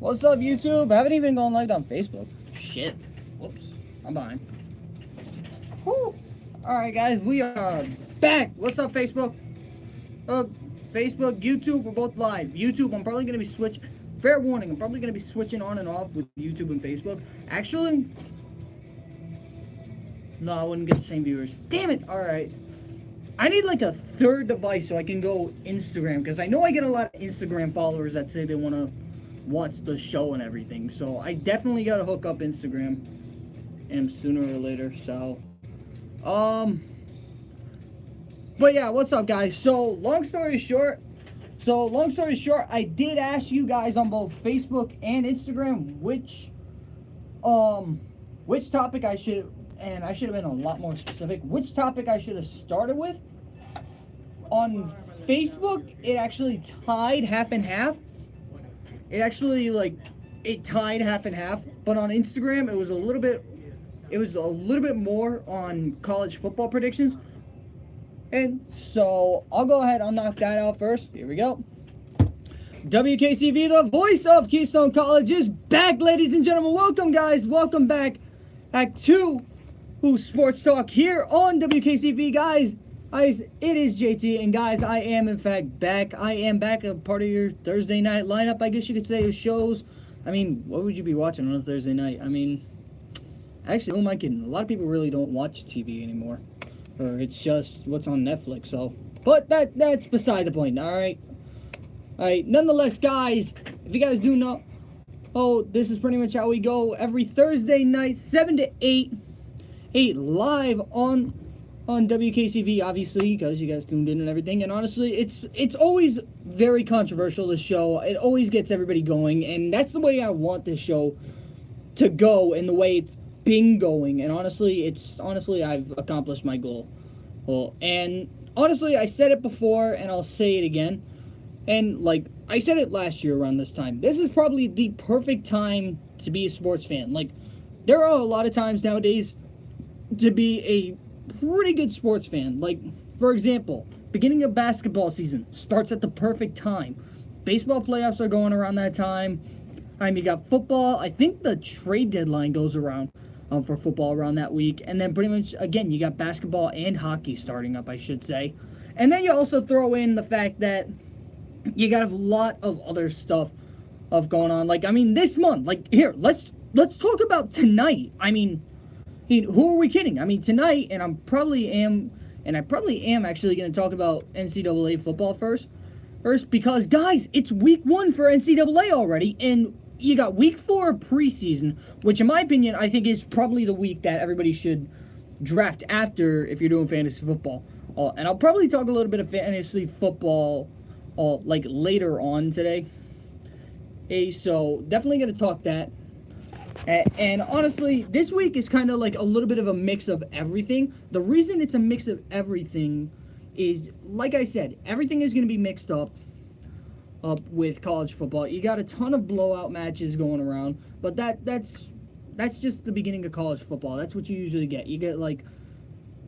What's up, YouTube? I haven't even gone live on Facebook. Shit. Whoops. I'm behind. Whew. Alright, guys, we are back. What's up, Facebook? Facebook, YouTube, we're both live. YouTube, I'm probably going to be switching. Fair warning, I'm probably going to be switching on and off with YouTube and Facebook. Actually, no, I wouldn't get the same viewers. Damn it. Alright. I need like a third device so I can go Instagram, because I know I get a lot of Instagram followers that say they want to watch the show and everything. So I definitely got to hook up Instagram, and sooner or later. So, but yeah, what's up, guys? So long story short, I did ask you guys on both Facebook and Instagram which topic I should. And I should have been a lot more specific. Which topic I should have started with. On Facebook, it actually tied half and half. It actually, it tied half and half. But on Instagram, it was a little bit more on college football predictions. And so, I'll go ahead, I'll knock that out first. Here we go. Wkcv, the voice of Keystone College, is back, ladies and gentlemen. Welcome, guys. Welcome back to Sports Talk here on Wkcv, guys. It is JT, and guys, I am in fact back. I am back, a part of your Thursday night lineup, I guess you could say, of shows. I mean, what would you be watching on a Thursday night? I mean, actually, who am I kidding? A lot of people really don't watch TV anymore, or it's just what's on Netflix. So, but that's beside the point. All right. Nonetheless, guys, if you guys do know, this is pretty much how we go every Thursday night, 7 to 8 live on Wkcv, obviously, because you guys tuned in and everything. And honestly, it's always very controversial, this show. It always gets everybody going, and that's the way I want this show to go, and the way it's been going. And honestly, I've accomplished my goal. And honestly, I said it before, and I'll say it again. And I said it last year around this time. This is probably the perfect time to be a sports fan. There are a lot of times nowadays to be a pretty good sports fan. For example, beginning of basketball season starts at the perfect time. Baseball playoffs are going around that time. You got football. I think the trade deadline goes around for football around that week. And then pretty much, again, you got basketball and hockey starting up, I should say. And then you also throw in the fact that you got a lot of other stuff going on. This month, here, let's talk about tonight. Who are we kidding? Tonight, and I probably am actually going to talk about NCAA football first, because, guys, it's week 1 for NCAA already, and you got week 4 of preseason, which, in my opinion, I think is probably the week that everybody should draft after if you're doing fantasy football. And I'll probably talk a little bit of fantasy football, later on today. So definitely going to talk that. And honestly, this week is kind of a little bit of a mix of everything. The reason it's a mix of everything is, like I said, everything is going to be mixed up with college football. You got a ton of blowout matches going around, but that's just the beginning of college football. That's what you usually get. You get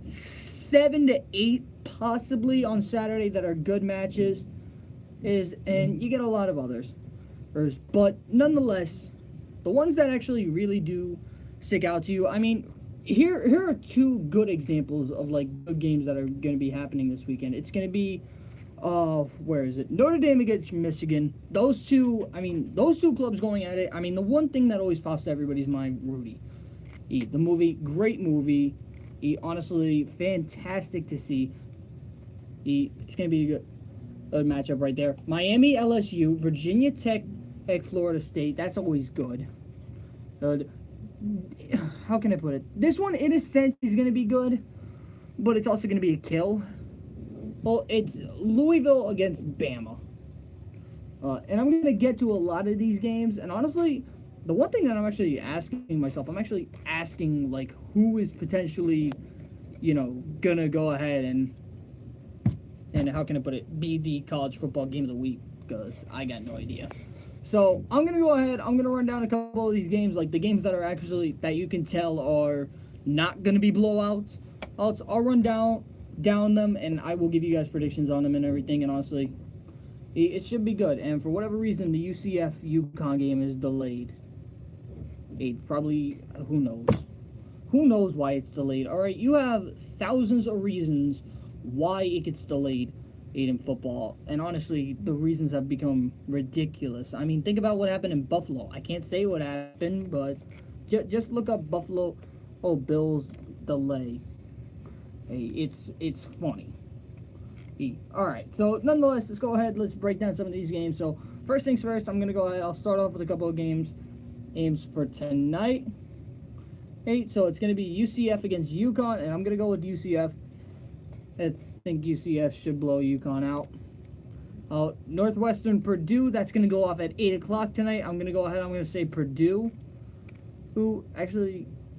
7 to 8 possibly on Saturday that are good matches, and you get a lot of others. But nonetheless, the ones that actually really do stick out to you, here are 2 good examples of good games that are going to be happening this weekend. It's going to be, where is it? Notre Dame against Michigan. Those two clubs going at it. The one thing that always pops to everybody's mind, Rudy. The movie, great movie. Honestly, fantastic to see. It's going to be a good matchup right there. Miami, LSU, Virginia Tech, Florida State. That's always good. How can I put it? This one, in a sense, is going to be good, but it's also going to be a kill. Well, it's Louisville against Bama. And I'm going to get to a lot of these games. And honestly, the one thing that I'm actually asking myself, who is potentially, going to go ahead and how can I put it, be the college football game of the week, because I got no idea. So, I'm going to go ahead, I'm going to run down a couple of these games, the games that are actually, that you can tell are not going to be blowouts. I'll run down them, and I will give you guys predictions on them and everything, and honestly, It should be good. And for whatever reason, the UCF UConn game is delayed. Probably, who knows? Who knows why it's delayed? All right, you have thousands of reasons why it gets delayed in football. And honestly, the reasons have become ridiculous. I mean, think about what happened in Buffalo. I can't say what happened, but just look up Buffalo Bills delay. It's funny. All right, so nonetheless, let's go ahead. Let's break down some of these games. So first things first, I'm going to go ahead. I'll start off with a couple of games for tonight. So it's going to be UCF against UConn, and I'm going to go with UCF. I think UCF should blow UConn out. Northwestern Purdue, that's going to go off at 8 o'clock tonight. I'm going to go ahead. I'm going to say Purdue.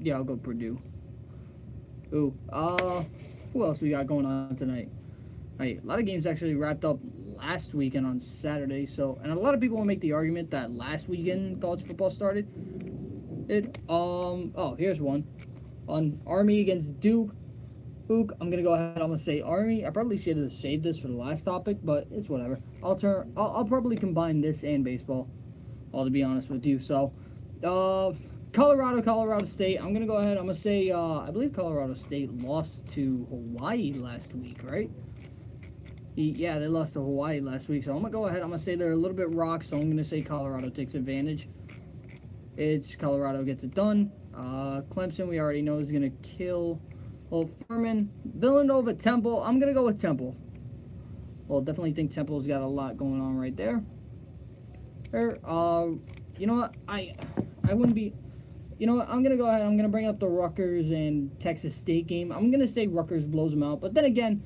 Yeah, I'll go Purdue. Who else we got going on tonight? A lot of games actually wrapped up last weekend on Saturday. And a lot of people will make the argument that last weekend college football started. Here's one. On Army against Duke. I'm gonna go ahead. I'm gonna say Army. I probably should have saved this for the last topic, but it's whatever. I'll probably combine this and baseball. To be honest with you. So, Colorado State. I'm gonna go ahead. I'm gonna say I believe Colorado State lost to Hawaii last week, right? Yeah, they lost to Hawaii last week. So I'm gonna go ahead. I'm gonna say they're a little bit rocked. So I'm gonna say Colorado takes advantage. Colorado gets it done. Clemson, we already know, is going to kill Furman. Villanova, Temple. I'm going to go with Temple. Definitely think Temple's got a lot going on right there. You know what? I wouldn't be... You know what? I'm going to go ahead. I'm going to bring up the Rutgers and Texas State game. I'm going to say Rutgers blows them out. But then again,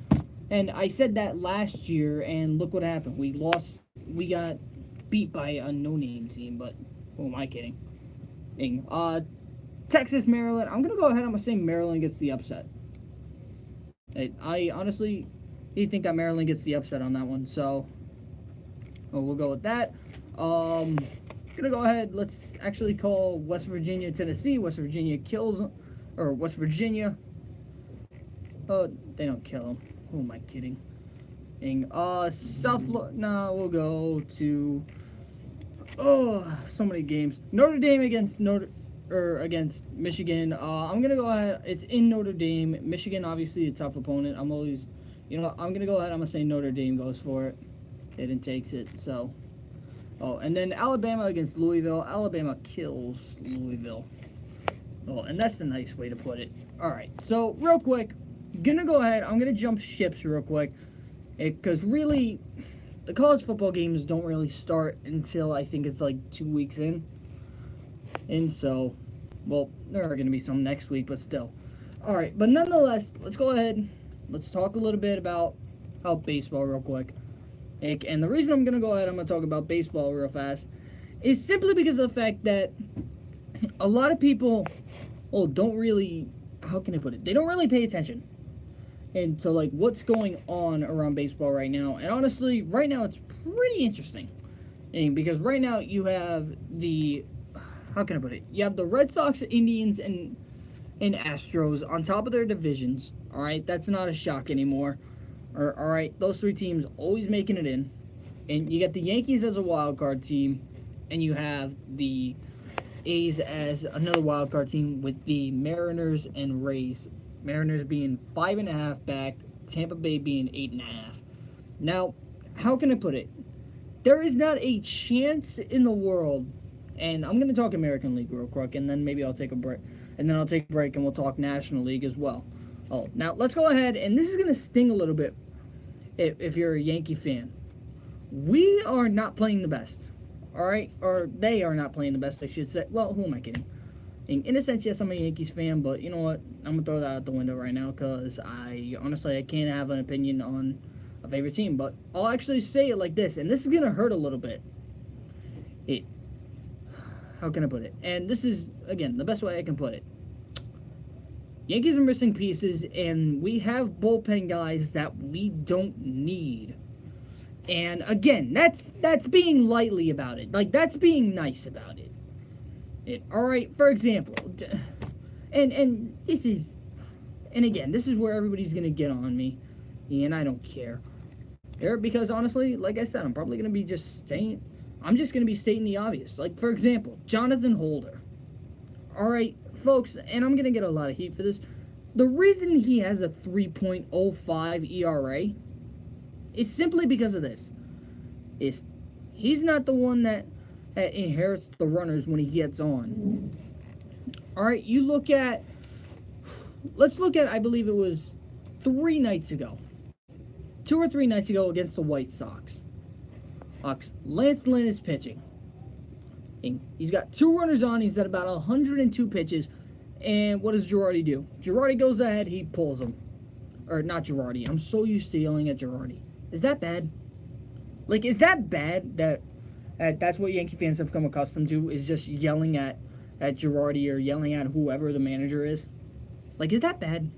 and I said that last year, and look what happened. We lost. We got beat by a no-name team, but who am I kidding? Texas, Maryland. I'm going to go ahead. I'm going to say Maryland gets the upset. I honestly think that Maryland gets the upset on that one. So, we'll go with that. Going to go ahead. Let's actually call West Virginia, Tennessee. West Virginia kills, or West Virginia. They don't kill them. Who am I kidding? South Florida. No, we'll go to... so many games. Notre Dame against Michigan. I'm gonna go ahead. It's in Notre Dame. Michigan, obviously a tough opponent. I'm gonna go ahead. I'm gonna say Notre Dame goes for it. And takes it. So, and then Alabama against Louisville. Alabama kills Louisville. And that's the nice way to put it. All right. So real quick, gonna go ahead. I'm gonna jump ships real quick, because really, the college football games don't really start until I think it's like 2 weeks in. And so, there are going to be some next week, but still. Alright, but nonetheless, let's go ahead. Let's talk a little bit about baseball real quick. And the reason I'm going to go ahead, I'm going to talk about baseball real fast, is simply because of the fact that a lot of people, don't really, how can I put it? They don't really pay attention. And so, what's going on around baseball right now? And honestly, right now it's pretty interesting. Because right now you have how can I put it? You have the Red Sox, Indians, and Astros on top of their divisions. All right, that's not a shock anymore. All right, those three teams always making it in. And you got the Yankees as a wild card team, and you have the A's as another wild card team with the Mariners and Rays. Mariners being 5.5 back, Tampa Bay being 8.5. Now, how can I put it? There is not a chance in the world, and I'm going to talk American League real quick, and then maybe I'll take a break. And then I'll take a break, and we'll talk National League as well. Now, let's go ahead, and this is going to sting a little bit if you're a Yankee fan. We are not playing the best, all right? Or they are not playing the best, I should say. Well, who am I kidding? In a sense, yes, I'm a Yankees fan, but you know what? I'm going to throw that out the window right now because I can't have an opinion on a favorite team. But I'll actually say it like this, and this is going to hurt a little bit. How can I put it? And this is, again, the best way I can put it. Yankees are missing pieces, and we have bullpen guys that we don't need. And again, that's being lightly about it. That's being nice about it. Alright, for example, and this is, and again, this is where everybody's gonna get on me, and I don't care. Because honestly, like I said, I'm probably going to be I'm just going to be stating the obvious. Like, for example, Jonathan Holder. All right, folks, and I'm going to get a lot of heat for this. The reason he has a 3.05 ERA is simply because of this. He's not the one that inherits the runners when he gets on. All right, let's look at, I believe it was 3 nights ago. 2 or 3 nights ago against the White Sox. Lance Lynn is pitching. He's got 2 runners on. He's at about 102 pitches. And what does Girardi do? Girardi goes ahead. He pulls him. Or not Girardi. I'm so used to yelling at Girardi. Is that bad? Like, is that bad that that's what Yankee fans have come accustomed to, is just yelling at Girardi or yelling at whoever the manager is? Like, is that bad?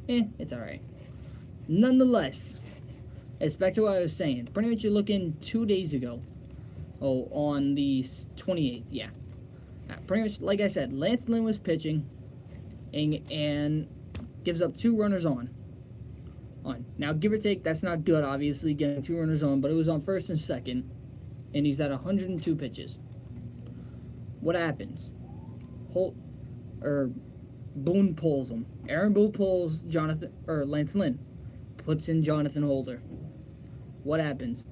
It's alright. Nonetheless, it's back to what I was saying. Pretty much you're looking 2 days ago. On the 28th, yeah. Pretty much, like I said, Lance Lynn was pitching and gives up 2 runners on. Now, give or take, that's not good, obviously, getting 2 runners on, but it was on first and second, and he's at 102 pitches. What happens? Boone pulls him. Aaron Boone pulls Lance Lynn, puts in Jonathan Holder. What happens?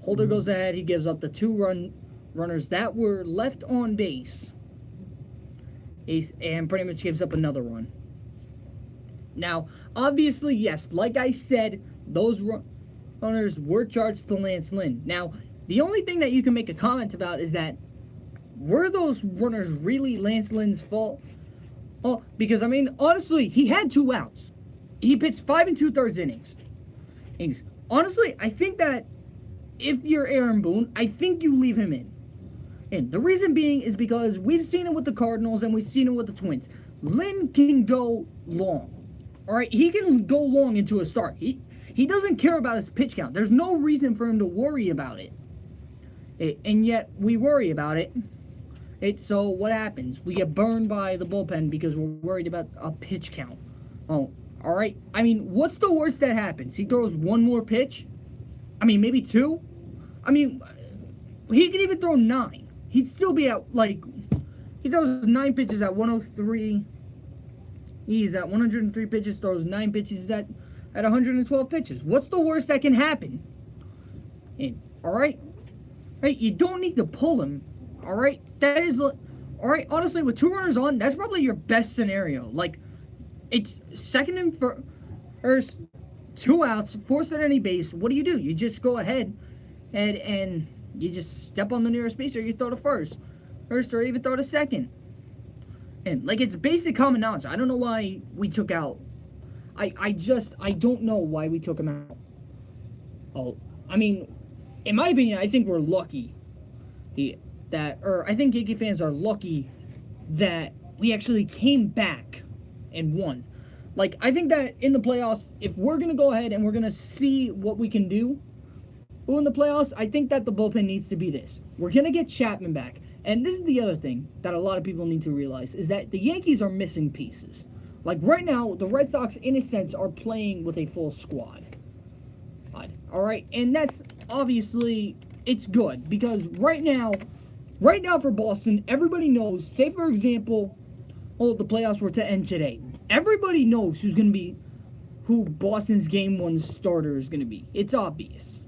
Holder goes ahead. He gives up the 2 runners that were left on base, and pretty much gives up another run. Now, obviously, yes, like I said, those runners were charged to Lance Lynn. Now, the only thing that you can make a comment about is that, were those runners really Lance Lynn's fault? Oh, because, I mean, honestly, he had 2 outs. He pitched 5 2/3 innings. Honestly, I think that if you're Aaron Boone, I think you leave him in. And the reason being is because we've seen it with the Cardinals and we've seen it with the Twins. Lynn can go long. All right, he can go long into a start. He doesn't care about his pitch count. There's no reason for him to worry about it. And yet we worry about it. So what happens? We get burned by the bullpen because we're worried about a pitch count. Oh, all right. I mean, what's the worst that happens? He throws 1 more pitch? I mean, maybe 2? I mean, he could even throw 9. He'd still be at, like, he throws 9 pitches at 103. He's at 103 pitches, throws 9 pitches at 112 pitches. What's the worst that can happen? All right? Right? You don't need to pull him. All right? That is, all right, honestly, with 2 runners on, that's probably your best scenario. Like, it's second and first, 2 outs, forced at any base. What do? You just go ahead and you just step on the nearest base, or you throw to first, or even throw to second. And, like, it's basic common knowledge. I don't know why we took out. I don't know why we took him out. Oh, I mean, in my opinion, I think we're lucky I think Yankee fans are lucky that we actually came back and won. Like, I think that in the playoffs, if we're going to go ahead and we're going to see what we can do in the playoffs, I think that the bullpen needs to be this. We're going to get Chapman back. And this is the other thing that a lot of people need to realize, is that the Yankees are missing pieces. Like, right now, the Red Sox, in a sense, are playing with a full squad. All right? And that's, obviously, it's good. Because right now for Boston, everybody knows, say, for example, the playoffs were to end today. Everybody knows who Boston's Game 1 starter is going to be. It's obvious.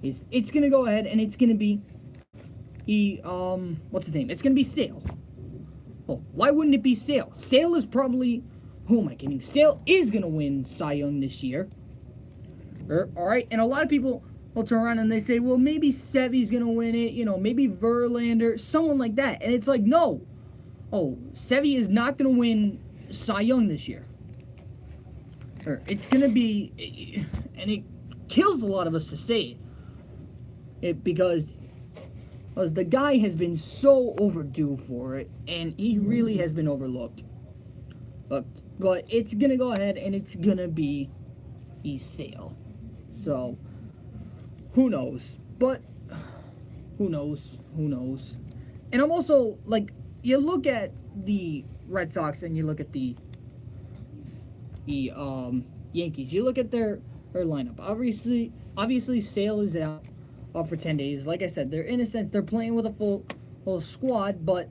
It's going to go ahead, and it's going to be what's his name? It's going to be Sale. Well, why wouldn't it be Sale? Sale is probably, who am I kidding? Sale is going to win Cy Young this year. All right, and a lot of people will turn around and they say, well, maybe Sevy's going to win it, maybe Verlander, someone like that. And it's like, no. Sevy is not going to win Cy Young this year. It's going to be, and it kills a lot of us to say it, because the guy has been so overdue for it, and he really has been overlooked. But it's going to go ahead, and it's going to be Sale. So, who knows? But, who knows? And I'm also, like, you look at the Red Sox and you look at the Yankees. You look at their or lineup. Obviously, Sale is out for 10 days. Like I said, they're in a sense they're playing with a full squad, but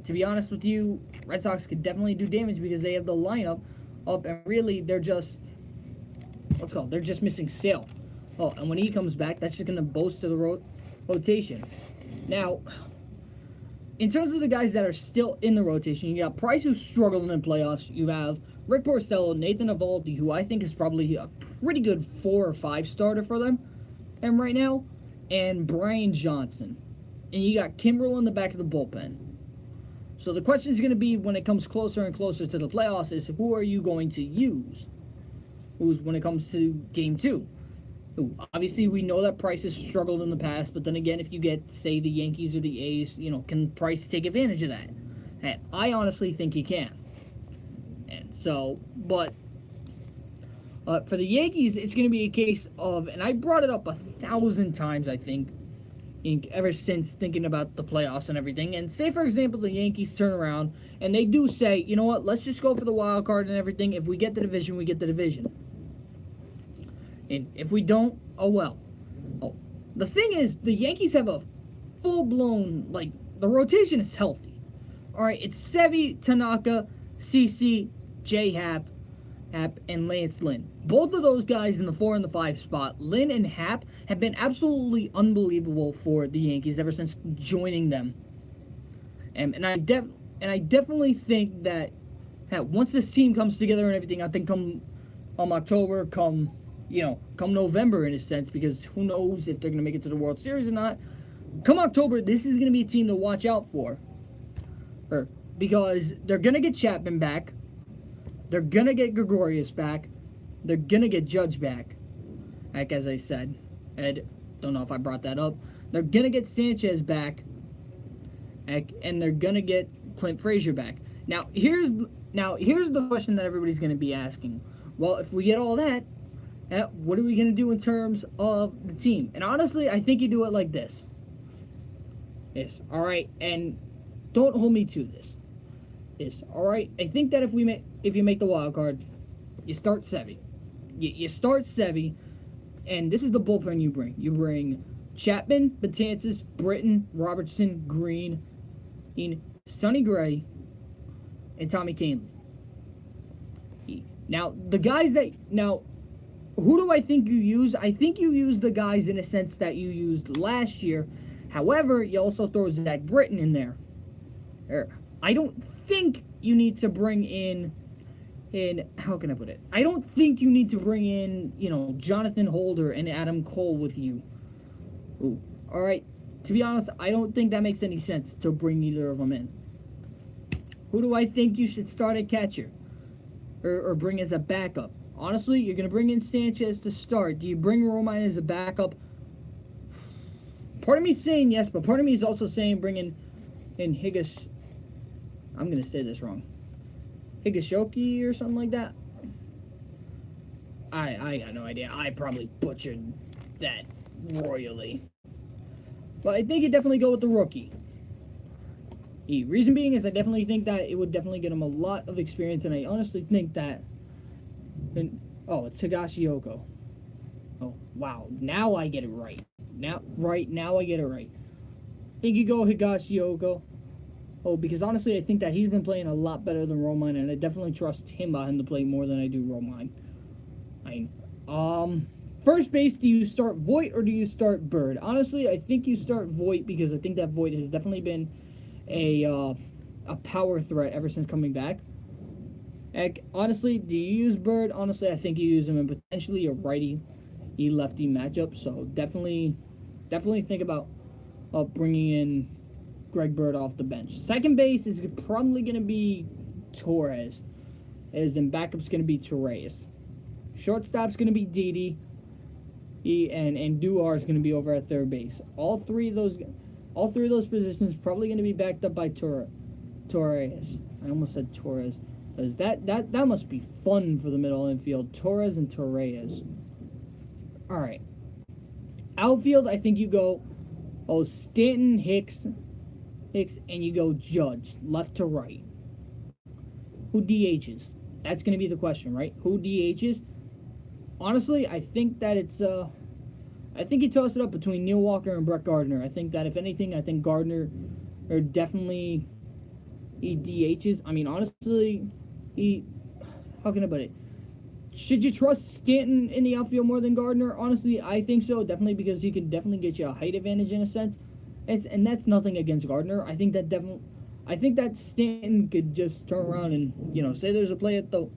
to be honest with you, Red Sox could definitely do damage because they have the lineup up, and really they're just they're just missing Sale. Oh, and when he comes back, that's just gonna bolster the rotation. Now, in terms of the guys that are still in the rotation, you got Price, who's struggling in playoffs. You have Rick Porcello, Nathan Eovaldi, who I think is probably a pretty good 4 or 5 starter for them, and right now, and Brian Johnson. And you got Kimbrel in the back of the bullpen. So the question is going to be, when it comes closer and closer to the playoffs, is who are you going to use? When it comes to Game 2? Obviously, we know that Price has struggled in the past, but then again, if you get, say, the Yankees or the A's, can Price take advantage of that? And I honestly think he can. And so, but for the Yankees, it's going to be a case of, and I brought it up 1,000 times, I think, ever since thinking about the playoffs and everything. And say, for example, the Yankees turn around and they do say, you know what, let's just go for the wild card and everything. If we get the division, we get the division. And if we don't, oh well. Oh, the thing is, the Yankees have a full-blown, the rotation is healthy. All right, it's Sevy, Tanaka, CC, J-Hap, and Lance Lynn. Both of those guys in the 4 and the 5 spot, Lynn and Hap, have been absolutely unbelievable for the Yankees ever since joining them. And I definitely think that once this team comes together and everything, I think come October, come November in a sense, because who knows if they're going to make it to the World Series or not. Come October, this is going to be a team to watch out for. Because they're going to get Chapman back. They're going to get Gregorius back. They're going to get Judge back. As I said. Ed, don't know if I brought that up. They're going to get Sanchez back. And they're going to get Clint Frazier back. Now, here's the question that everybody's going to be asking. Well, if we get all that, what are we going to do in terms of the team? And honestly, I think you do it like this. Yes, all right, and don't hold me to this. Yes, all right, I think that if you make the wild card, you start Sevy. You start Sevy, and this is the bullpen you bring. You bring Chapman, Betances, Britton, Robertson, Green, Sonny Gray, and Tommy Kahnle. Now, who do I think you use? I think you use the guys in a sense that you used last year. However, you also throw Zach Britton in there. I don't think you need to bring in how can I put it? I don't think you need to bring in, Jonathan Holder and Adam Cole with you. Ooh. All right. To be honest, I don't think that makes any sense to bring either of them in. Who do I think you should start at catcher? Or bring as a backup? Honestly, you're going to bring in Sanchez to start. Do you bring Romine as a backup? Part of me is saying yes, but part of me is also saying bring in Higash. I'm going to say this wrong. Higashoki or something like that. I got no idea. I probably butchered that royally. But I think you definitely go with the rookie. The reason being is I definitely think that it would definitely get him a lot of experience, and I honestly think that... it's Higashioka. Oh, wow. Now I get it right. Now I get it right. I think you go Higashioka. Oh, because honestly, I think that he's been playing a lot better than Romine, and I definitely trust him to play more than I do Romine. First base, do you start Voit or do you start Bird? Honestly, I think you start Voit because I think that Voit has definitely been a power threat ever since coming back. Honestly, do you use Bird? Honestly, I think you use him in potentially a righty-lefty matchup. So definitely think about bringing in Greg Bird off the bench. Second base is probably going to be Torres, as in backup's going to be Torres. Shortstop's going to be Didi, and Duar is going to be over at third base. All three of those positions probably going to be backed up by Torres. I almost said Torres. Because that must be fun for the middle infield. Torres and Torres. Alright. Outfield, I think you go Stanton, Hicks, and you go Judge, left to right. Who DHs? That's going to be the question, right? Who DHs? honestly, I think that I think he tossed it up between Neil Walker and Brett Gardner. I think that if anything, I think Gardner or definitely he DHs. I mean, honestly, how can I put it? Should you trust Stanton in the outfield more than Gardner? Honestly, I think so. Definitely because he can definitely get you a height advantage in a sense. And that's nothing against Gardner. I think that Stanton could just turn around and, say there's a play at a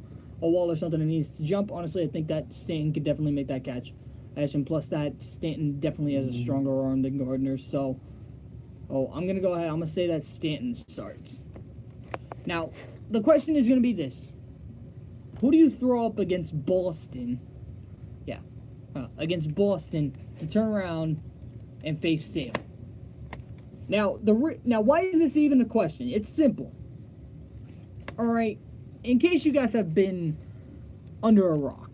wall or something and he needs to jump. Honestly, I think that Stanton could definitely make that catch. And plus that Stanton definitely has a stronger arm than Gardner. So, I'm going to go ahead. I'm going to say that Stanton starts. Now, the question is going to be this. Who do you throw up against Boston? Yeah, against Boston to turn around and face Sale. Now, why is this even a question? It's simple. All right, in case you guys have been under a rock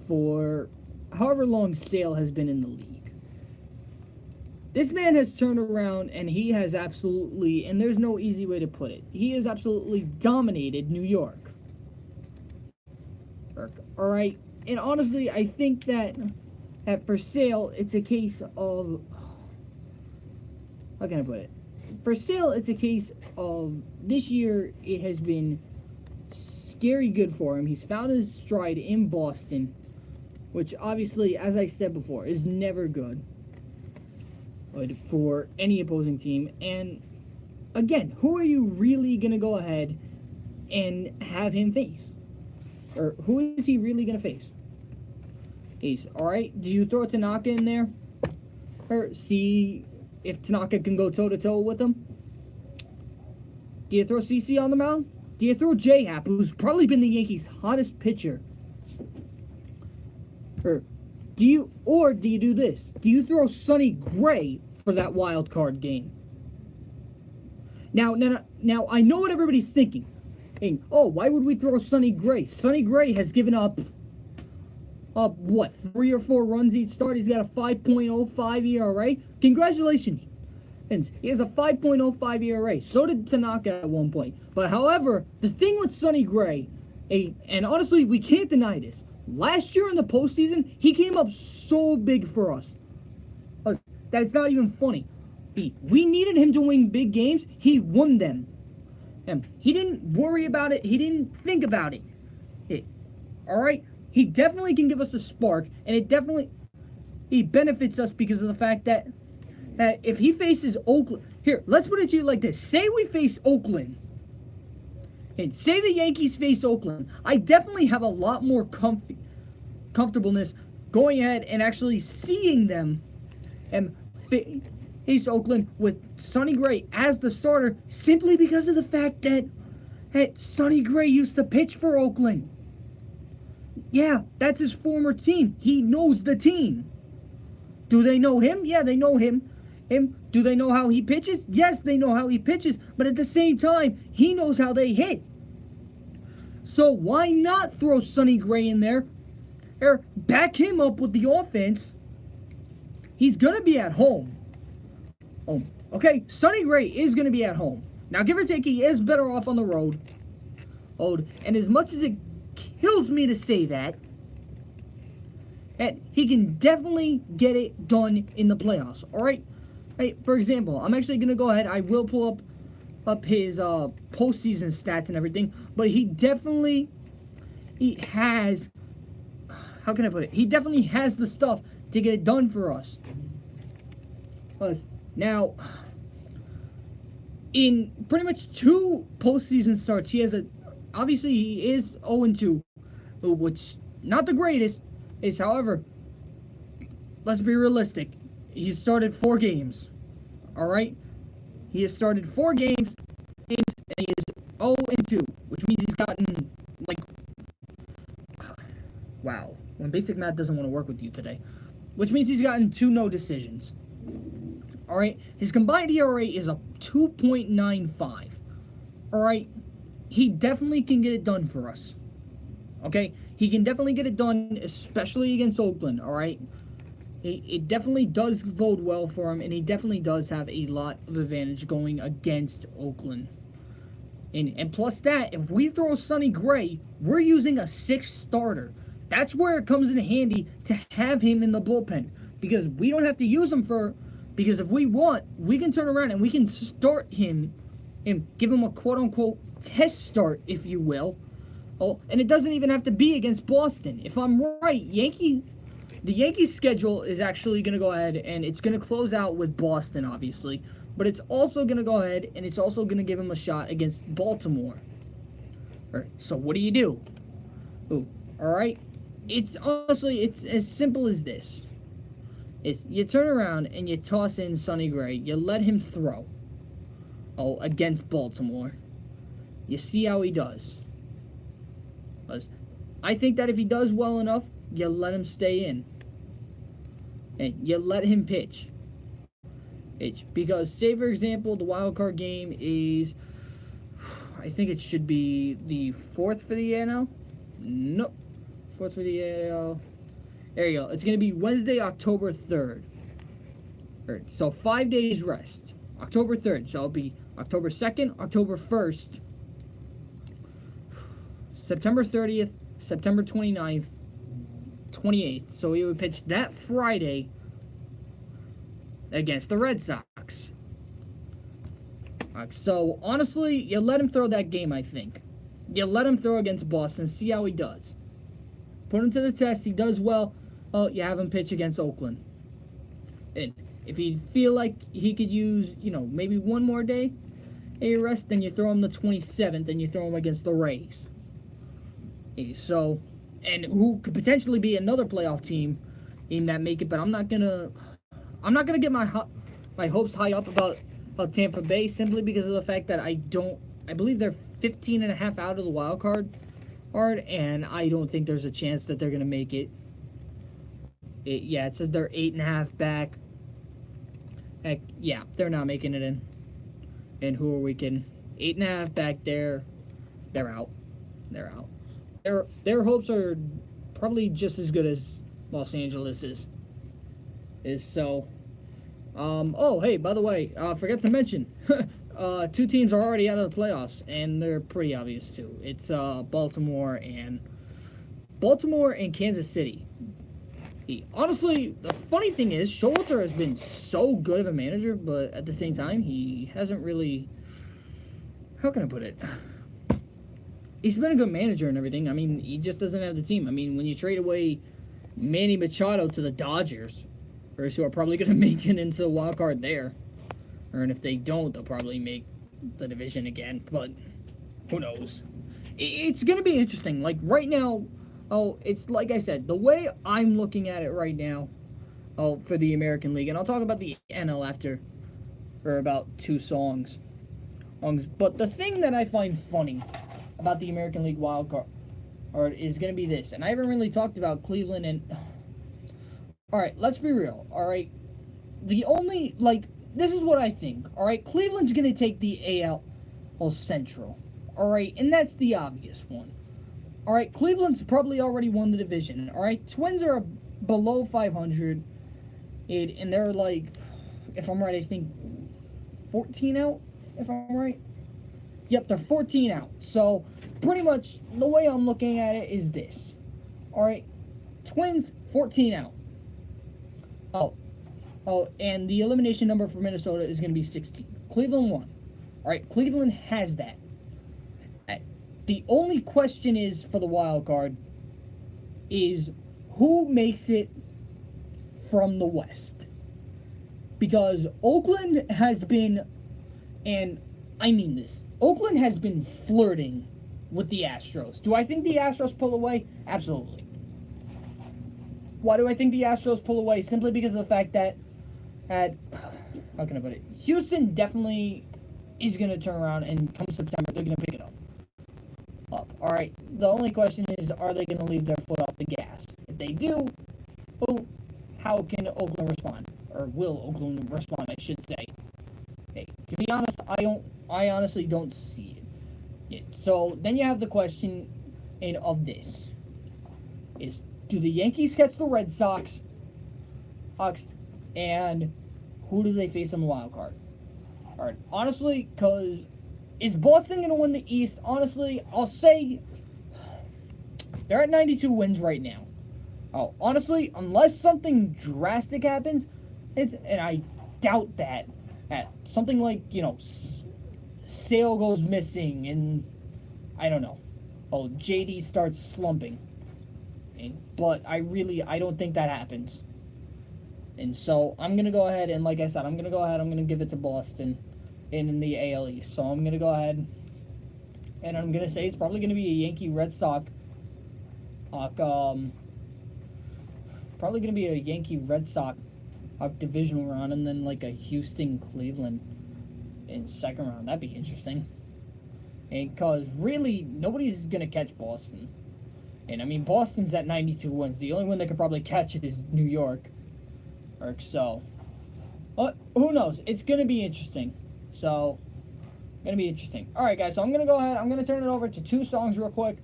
for however long Sale has been in the league, this man has turned around and he has absolutely, and there's no easy way to put it, he has absolutely dominated New York. All right, and honestly, I think that for Sale, it's a case of, how can I put it? For Sale, it's a case of this year, it has been scary good for him. He's found his stride in Boston, which obviously, as I said before, is never good for any opposing team. And again, who are you really going to go ahead and have him face? Or who is he really going to face? Ace, alright? Do you throw Tanaka in there? Or see if Tanaka can go toe-to-toe with him? Do you throw CC on the mound? Do you throw J-Hap, who's probably been the Yankees' hottest pitcher? Or do you do this? Do you throw Sonny Gray for that wild card game? Now, I know what everybody's thinking. Why would we throw Sonny Gray? Sonny Gray has given up, 3 or 4 runs each start. He's got a 5.05 ERA. Congratulations. He has a 5.05 ERA. So did Tanaka at one point. But however, the thing with Sonny Gray, and honestly, we can't deny this. Last year in the postseason, he came up so big for us that it's not even funny. We needed him to win big games. He won them. He didn't worry about it. He didn't think about it. All right? He definitely can give us a spark, and he benefits us because of the fact that if he faces Oakland... Here, let's put it to you like this. Say we face Oakland, and say the Yankees face Oakland. I definitely have a lot more comfortableness going ahead and actually seeing them and face Oakland with Sonny Gray as the starter simply because of the fact that Sonny Gray used to pitch for Oakland. Yeah, that's his former team. He knows the team. Do they know him? Yeah, they know him. Do they know how he pitches? Yes, they know how he pitches. But at the same time, he knows how they hit. So why not throw Sonny Gray in there? Or back him up with the offense. He's going to be at home. Okay, Sonny Gray is going to be at home. Now, give or take, he is better off on the road. And as much as it kills me to say that he can definitely get it done in the playoffs, all right? For example, I'm actually going to go ahead. I will pull up his postseason stats and everything, but he has, how can I put it? He definitely has the stuff to get it done for us. Now, in pretty much 2 postseason starts, obviously he is 0-2, which not the greatest. However, let's be realistic. He's started 4 games. All right, he has started 4 games, and he is 0-2, which means he's gotten wow. When basic math doesn't want to work with you today, which means he's gotten 2 no decisions. All right, his combined ERA is a 2.95. All right, he definitely can get it done for us. Okay, he can definitely get it done, especially against Oakland. All right, it definitely does bode well for him, and he definitely does have a lot of advantage going against Oakland. And plus that, if we throw Sonny Gray, we're using a 6th starter. That's where it comes in handy to have him in the bullpen, because we don't have to use him because if we want, we can turn around and we can start him and give him a quote-unquote test start, if you will. Oh, and it doesn't even have to be against Boston. If I'm right, the Yankees schedule is actually going to go ahead and it's going to close out with Boston, obviously. But it's also going to go ahead and it's also going to give him a shot against Baltimore. All right, so what do you do? Ooh, all right. It's honestly, it's as simple as this. It's you turn around and you toss in Sonny Gray. You let him throw. Oh, against Baltimore. You see how he does. I think that if he does well enough, you let him stay in. And you let him pitch. Because, say for example, the wild card game is, I think it should be the 4th for the AL. Nope. 4th for the AL. There you go. It's going to be Wednesday, October 3rd. Right, so 5 days rest. October 3rd. So it'll be October 2nd, October 1st, September 30th, September 29th, 28th. So he would pitch that Friday against the Red Sox. So, honestly, you let him throw that game, I think. You let him throw against Boston, see how he does. Put him to the test, he does well, you have him pitch against Oakland. And if you feel like he could use, maybe one more day, a rest, then you throw him the 27th, and you throw him against the Rays. So, and who could potentially be another playoff team that make it, but I'm not gonna get my hopes high up about Tampa Bay simply because of the fact that I believe they're 15 and a half out of the wild card, and I don't think there's a chance that they're gonna make it. It says they're 8.5 back. Heck, yeah, they're not making it in. And who are we kidding? 8.5 back there. They're out. Their hopes are probably just as good as Los Angeles is. So. Oh, hey, by the way, forgot to mention, 2 teams are already out of the playoffs, and they're pretty obvious too. It's Baltimore and Kansas City. Honestly, the funny thing is, Showalter has been so good of a manager, but at the same time, he hasn't really. How can I put it? He's been a good manager and everything. I mean, he just doesn't have the team. I mean, when you trade away Manny Machado to the Dodgers, who are probably going to make it into the wild card there, and if they don't, they'll probably make the division again. But who knows? It's going to be interesting. Like right now, it's like I said, the way I'm looking at it right now, for the American League, and I'll talk about the NL after, for about 2 songs. But the thing that I find funny about the American League wild card is going to be this, and I haven't really talked about Cleveland and. Alright, let's be real, alright? This is what I think, alright? Cleveland's going to take the AL Central, alright? And that's the obvious one. Alright, Cleveland's probably already won the division, alright? Twins are below 500, and they're if I'm right, I think 14 out, if I'm right? Yep, they're 14 out. So, pretty much, the way I'm looking at it is this. Alright, Twins, 14 out. And the elimination number for Minnesota is going to be 16. Cleveland won. Alright, Cleveland has that. The only question is, for the wild card, is who makes it from the West? Because Oakland has been, and I mean this, Oakland has been flirting with the Astros. Do I think the Astros pull away? Absolutely. Why do I think the Astros pull away? Simply because of the fact that, how can I put it? Houston definitely is going to turn around, and come September, they're going to pick it up. Alright, the only question is, are they going to leave their foot off the gas? If they do, how can Oakland respond? Or will Oakland respond, I should say. Hey, to be honest, I honestly don't see it. So, then you have the question of this. Do the Yankees catch the Red Sox? And who do they face on the wild card? Alright, honestly, because is Boston going to win the East? Honestly, I'll say They're at 92 wins right now. Oh, honestly, unless something drastic happens, and I doubt that something like, Sale goes missing, and I don't know. Oh, JD starts slumping. But I don't think that happens. And so I'm going to go ahead, and like I said, I'm going to give it to Boston in the AL East. So I'm going to go ahead, and I'm going to say it's probably going to be a Yankee Red Sox. Probably going to be a Yankee Red Sox divisional round, and then like a Houston Cleveland in second round. That'd be interesting. And because really nobody's going to catch Boston. And I mean, Boston's at 92 wins. The only one that could probably catch it is New York. Or so. But who knows? It's going to be interesting. So, going to be interesting. Alright, guys. So I'm going to go ahead. I'm going to turn it over to 2 songs real quick.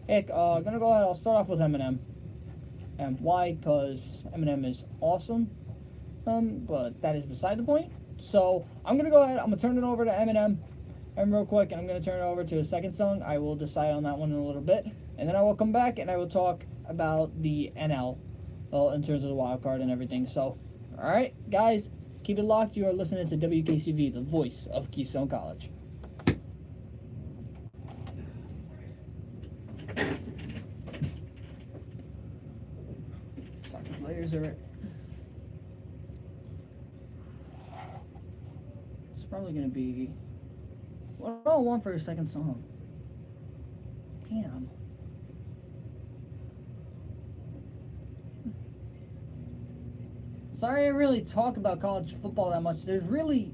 Heck, going to go ahead. I'll start off with Eminem. And why? Because Eminem is awesome. But that is beside the point. So, I'm going to go ahead. I'm going to turn it over to Eminem. And real quick, and I'm going to turn it over to a second song. I will decide on that one in a little bit. And then I will come back and I will talk about the NL, well, in terms of the wild card and everything. So, alright, guys, keep it locked. You are listening to WKCV, the voice of Keystone College. Soccer players are... It's probably going to be... What do I want for a second song? Damn. Sorry I really talk about college football that much. There's really...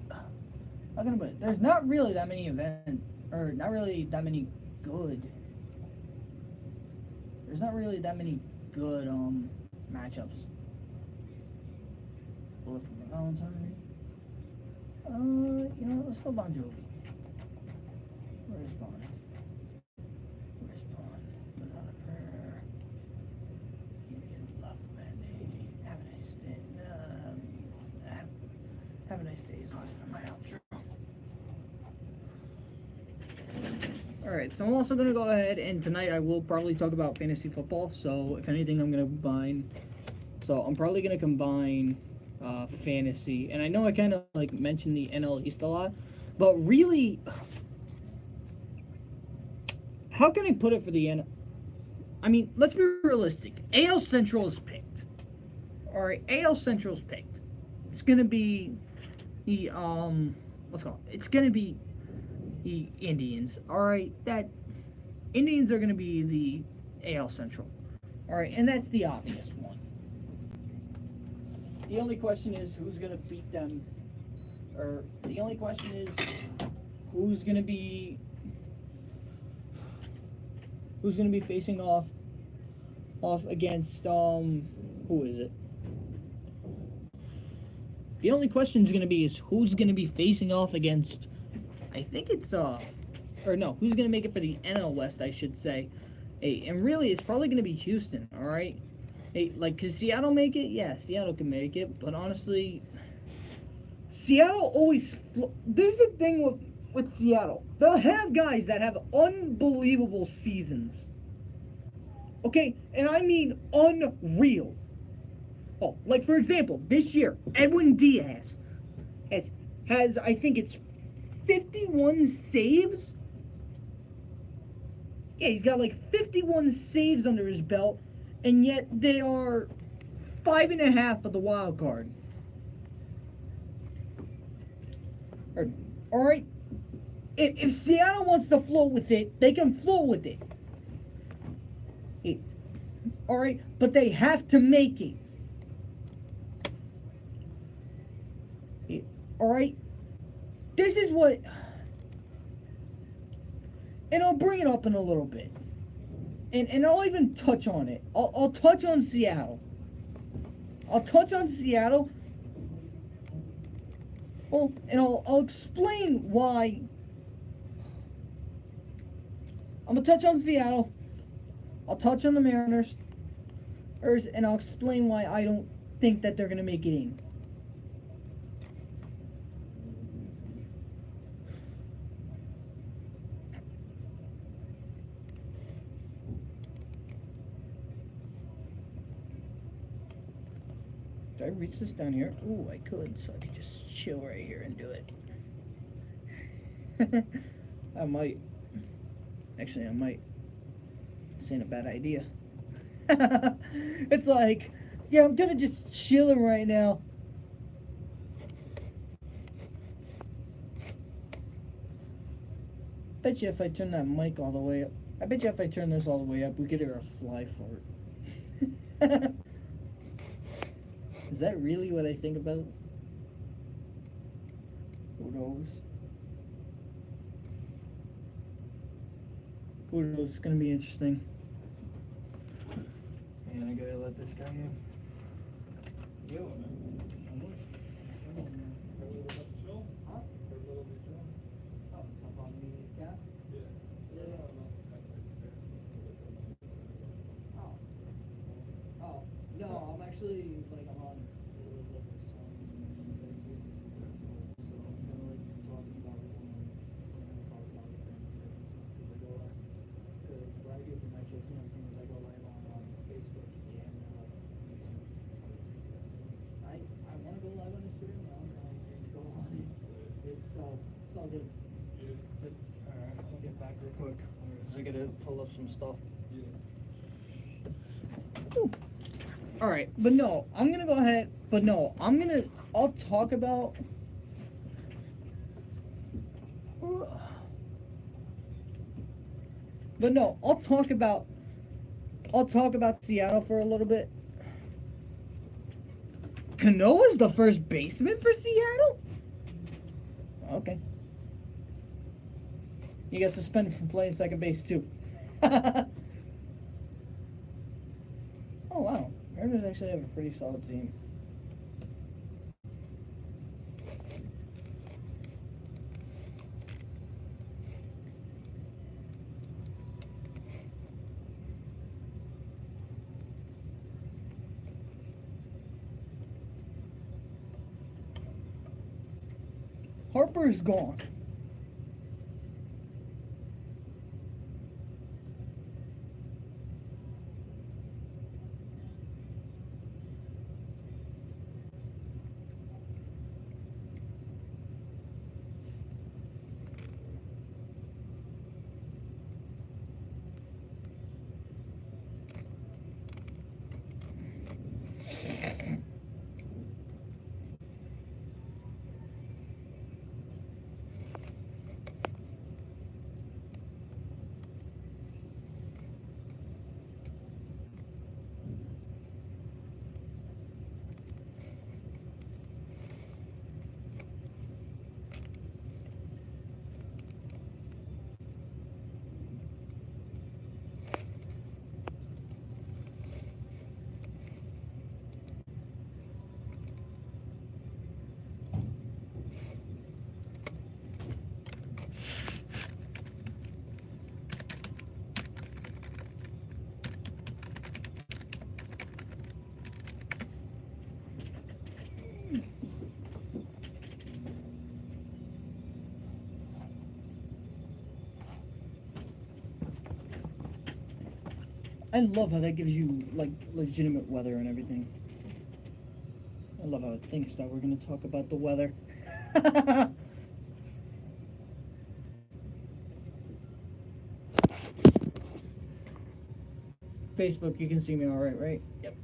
How can I put it? There's not really that many events. Or not really that many good... There's not really that many good matchups. Bullet for Valentine. Let's go Bon Jovi. Where's Bon? Where's Bon? Without a prayer. You love Mandy. Have a nice day. Have a nice day. As long as it's my outro. Alright, so I'm also going to go ahead, and tonight I will probably talk about fantasy football. So, if anything, I'm going to combine. So, I'm probably going to combine fantasy. And I know I kind of like mentioned the NL East a lot. But really... How can I put it for the end? I mean, let's be realistic. AL Central is picked. Alright, AL Central is picked. It's gonna be the what's it called? It's gonna be the Indians. Alright, that Indians are gonna be the AL Central. Alright, and that's the obvious one. The only question is who's gonna beat them, or the only question is who's gonna be facing off against who is it? The only question is going to be who's going to be facing off against, I think it's or no, who's going to make it for the NL West, I should say. Hey, and really it's probably going to be Houston, all right? Hey, like, cuz Seattle make it? Yeah, Seattle can make it, but honestly Seattle always this is the thing with Seattle. They'll have guys that have unbelievable seasons. Okay? And I mean unreal. Oh, like for example, this year, Edwin Diaz has I think it's 51 saves. Yeah, he's got like 51 saves under his belt, and yet they are 5.5 of the wild card. Alright? If Seattle wants to float with it, they can float with it. Alright? But they have to make it. Alright? This is what... And I'll bring it up in a little bit. And I'll even touch on it. I'll touch on Seattle. I'll touch on Seattle. Well, and I'll explain why... I'm going to touch on Seattle. I'll touch on the Mariners. And I'll explain why I don't think that they're going to make it in. reach this down here? Ooh, I could, so I could just chill right here and do it. I might. Actually, I might. This ain't a bad idea. It's like, yeah, I'm gonna just chill right now. Bet you if I turn that mic all the way up, I bet you if I turn this all the way up, we could hear a fly fart. Is that really what I think about? Who knows? Who knows? It's gonna be interesting. And I gotta let this guy in. Yo. No, I'm actually like I'm on a little bit of a song, so I'm kind of like talking about it when I talk about it because I go live. Because what I do for my shows and everything is I go live on Facebook and I want to go live on Instagram now, so I'm going to go on it. It's all good. But alright, I'll get back real quick. I gotta pull up some stuff. Ooh. Alright, but no, I'm gonna go ahead, I'll talk about, I'll talk about Seattle for a little bit. Canoa's the first baseman for Seattle? Okay. You got suspended from playing second base too. Oh wow. Mariners actually have a pretty solid team. Harper's gone. I love how that gives you like legitimate weather and everything. I love how it thinks that we're going to talk about the weather. Facebook, you can see me all right? Yep.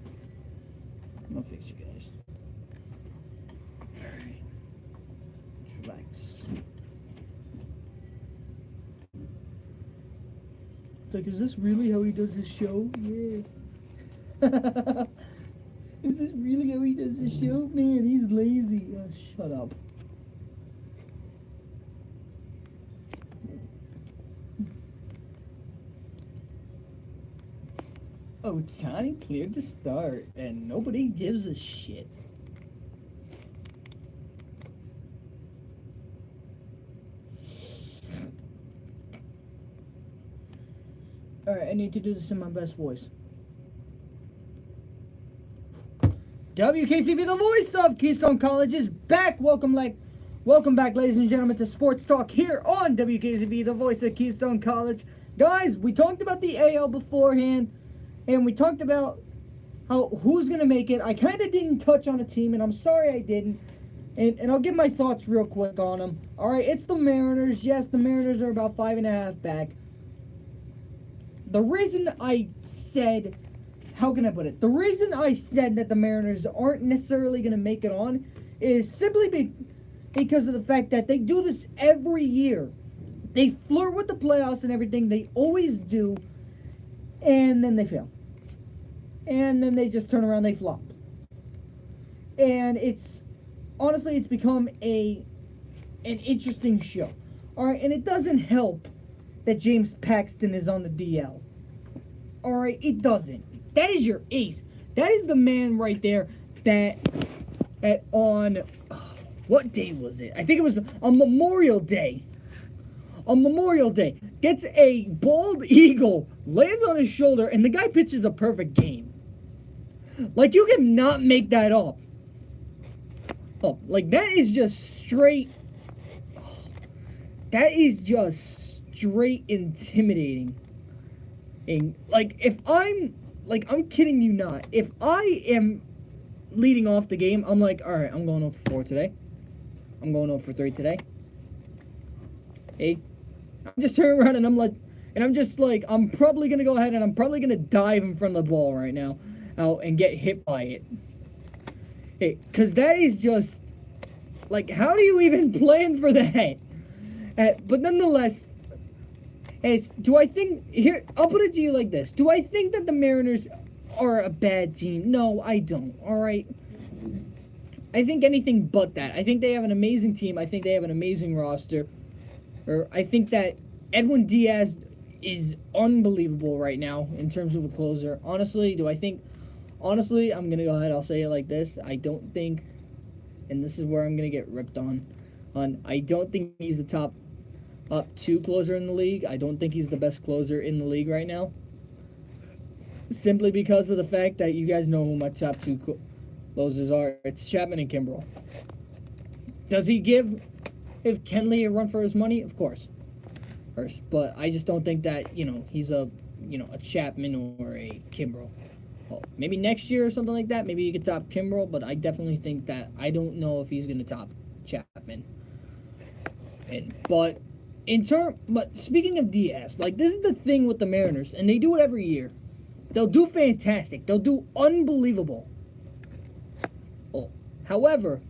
I'll fix you guys. All right. Let's relax. It's like, is this really how he does his show? Yeah. Is this really how he does his show? Man, he's lazy. Oh, shut up. Oh, Tony cleared the start, and nobody gives a shit. Alright, I need to do this in my best voice. Wkcv, the voice of Keystone College, is back. Welcome back, ladies and gentlemen, to Sports Talk here on Wkcv, the voice of Keystone College. Guys, we talked about the AL beforehand, and we talked about who's gonna make it. I kind of didn't touch on a team, and I'm sorry I didn't. And I'll give my thoughts real quick on them. All right, it's the Mariners. Yes, the Mariners are about 5.5 back. The reason I said, how can I put it? The reason I said that the Mariners aren't necessarily going to make it on is simply because of the fact that they do this every year. They flirt with the playoffs and everything. They always do. And then they fail. And then they just turn around, they flop. And honestly, it's become an interesting show. All right, and it doesn't help that James Paxton is on the DL. All right, it doesn't. That is your ace. That is the man right there that on, what day was it? I think it was on Memorial Day. On Memorial Day, gets a bald eagle, lands on his shoulder, and the guy pitches a perfect game. Like, you cannot make that up. Oh, like, that is just straight. That is just straight intimidating. And, like, I'm kidding you not. If I am leading off the game, I'm like, alright, I'm going 0 for 4 today. I'm going 0 for 3 today. Hey, I'm just turning around and I'm probably going to go ahead and I'm probably going to dive in front of the ball right now and get hit by it. Hey, because that is just, like, how do you even plan for that? But nonetheless, do I think, here, I'll put it to you like this. Do I think that the Mariners are a bad team? No, I don't, all right? I think anything but that. I think they have an amazing team. I think they have an amazing roster. I think that Edwin Diaz is unbelievable right now in terms of a closer. Honestly, I'm going to go ahead, I'll say it like this. I don't think, and this is where I'm going to get ripped on, I don't think he's the top up 2 closer in the league. I don't think he's the best closer in the league right now. Simply because of the fact that you guys know who my top 2 closers are. It's Chapman and Kimbrel. Does he give Kenley a run for his money? Of course. But I just don't think that, he's a Chapman or a Kimbrel. Well, maybe next year or something like that. Maybe he could top Kimbrel, but I definitely think that I don't know if he's going to top Chapman. But speaking of Diaz, like, this is the thing with the Mariners, and they do it every year. They'll do fantastic. They'll do unbelievable. Oh, however,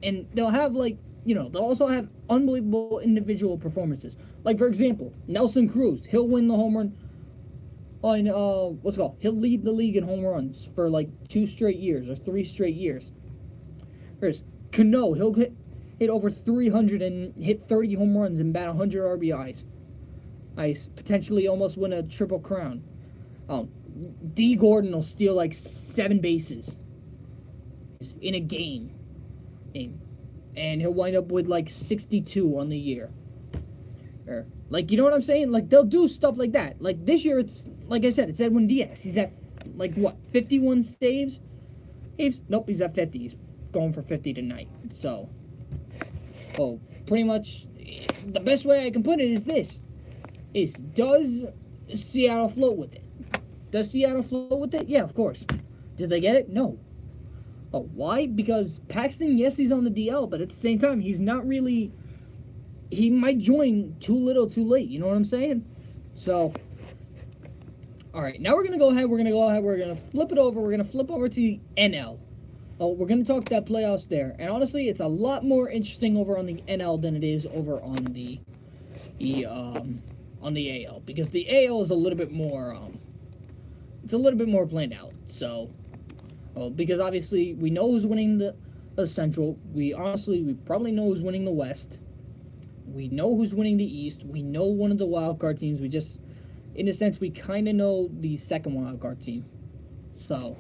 and they'll have, they'll also have unbelievable individual performances. Like, for example, Nelson Cruz, he'll win the home run on, he'll lead the league in home runs for, 2 straight years or 3 straight years. There's Cano, he'll hit over 300 and hit 30 home runs and bat 100 RBIs. Potentially almost win a triple crown. D. Gordon will steal 7 bases in a game. And he'll wind up with 62 on the year. You know what I'm saying? They'll do stuff like that. This year, it's, like I said, it's Edwin Diaz. He's at, 51 saves? Nope, he's at 50. He's going for 50 tonight. So, pretty much, the best way I can put it is this. Does Seattle float with it? Does Seattle float with it? Yeah, of course. Did they get it? No. Oh, why? Because Paxton, yes, he's on the DL, but at the same time, he's not really... He might join too little, too late. You know what I'm saying? So, all right. Now we're going to go ahead. We're going to flip it over. We're going to flip over to the NL. Oh, we're going to talk that playoffs there. And honestly, it's a lot more interesting over on the NL than it is over on the AL. Because the AL is a little bit more... it's a little bit more planned out. So, because obviously we know who's winning the Central. We probably know who's winning the West. We know who's winning the East. We know one of the wild card teams. We just, in a sense, we kind of know the second wild card team. So,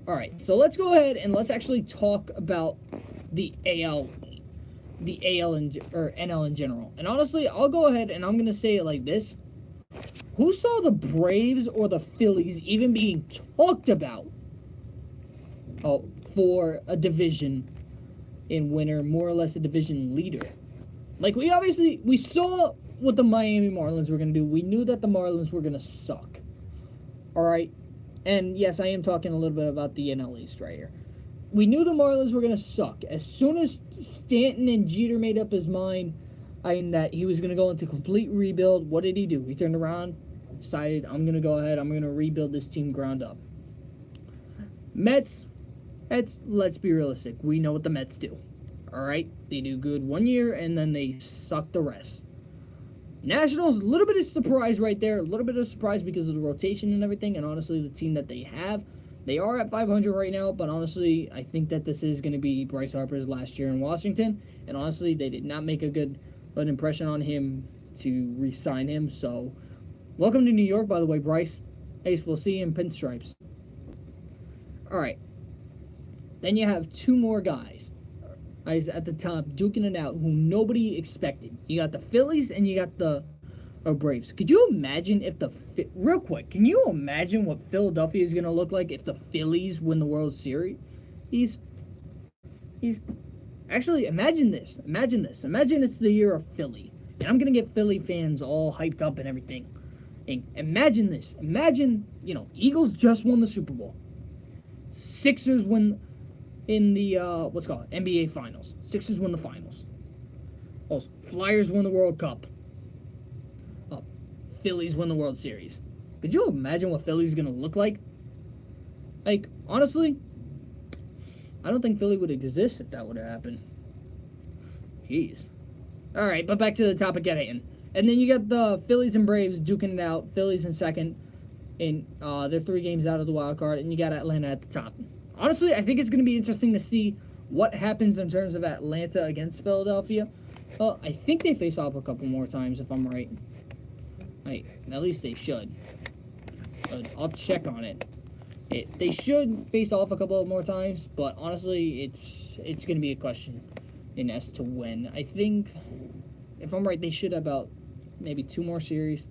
all right. So let's go ahead and let's actually talk about the NL in general. And honestly, I'll go ahead and I'm gonna say it like this. Who saw the Braves or the Phillies even being talked about for a division in winter, more or less a division leader? We saw what the Miami Marlins were going to do. We knew that the Marlins were going to suck. All right? And yes, I am talking a little bit about the NL East right here. We knew the Marlins were going to suck. As soon as Stanton and Jeter made up his mind that he was going to go into complete rebuild, what did he do? He turned around, decided, I'm going to go ahead, I'm going to rebuild this team ground up. Mets, let's be realistic. We know what the Mets do. All right? They do good 1 year, and then they suck the rest. Nationals, a little bit of surprise right there. A little bit of surprise because of the rotation and everything, and honestly, the team that they have. They are at 500 right now, but honestly, I think that this is going to be Bryce Harper's last year in Washington, and honestly, they did not make a good impression on him to re-sign him, so welcome to New York, by the way, Bryce. Ace, we'll see you in pinstripes. All right. Then you have two more guys at the top duking it out who nobody expected. You got the Phillies and you got the Braves. Could you imagine if real quick, can you imagine what Philadelphia is going to look like if the Phillies win the World Series? Actually, imagine this. Imagine it's the year of Philly. And I'm going to get Philly fans all hyped up and everything. And imagine this. Imagine, Eagles just won the Super Bowl. Sixers win in the, NBA Finals. Sixers win the Finals. Also, Flyers win the World Cup. Phillies win the World Series. Could you imagine what Philly's going to look like? Like, honestly, I don't think Philly would exist if that would have happened. Jeez. All right, but back to the topic at hand. And then you got the Phillies and Braves duking it out. Phillies in second. And they're 3 games out of the wild card. And you got Atlanta at the top. Honestly, I think it's going to be interesting to see what happens in terms of Atlanta against Philadelphia. I think they face off a couple more times, if I'm right. At least they should. But I'll check on it. They should face off a couple more times, but honestly, it's going to be a question as to when. I think, if I'm right, they should have about maybe 2 more series.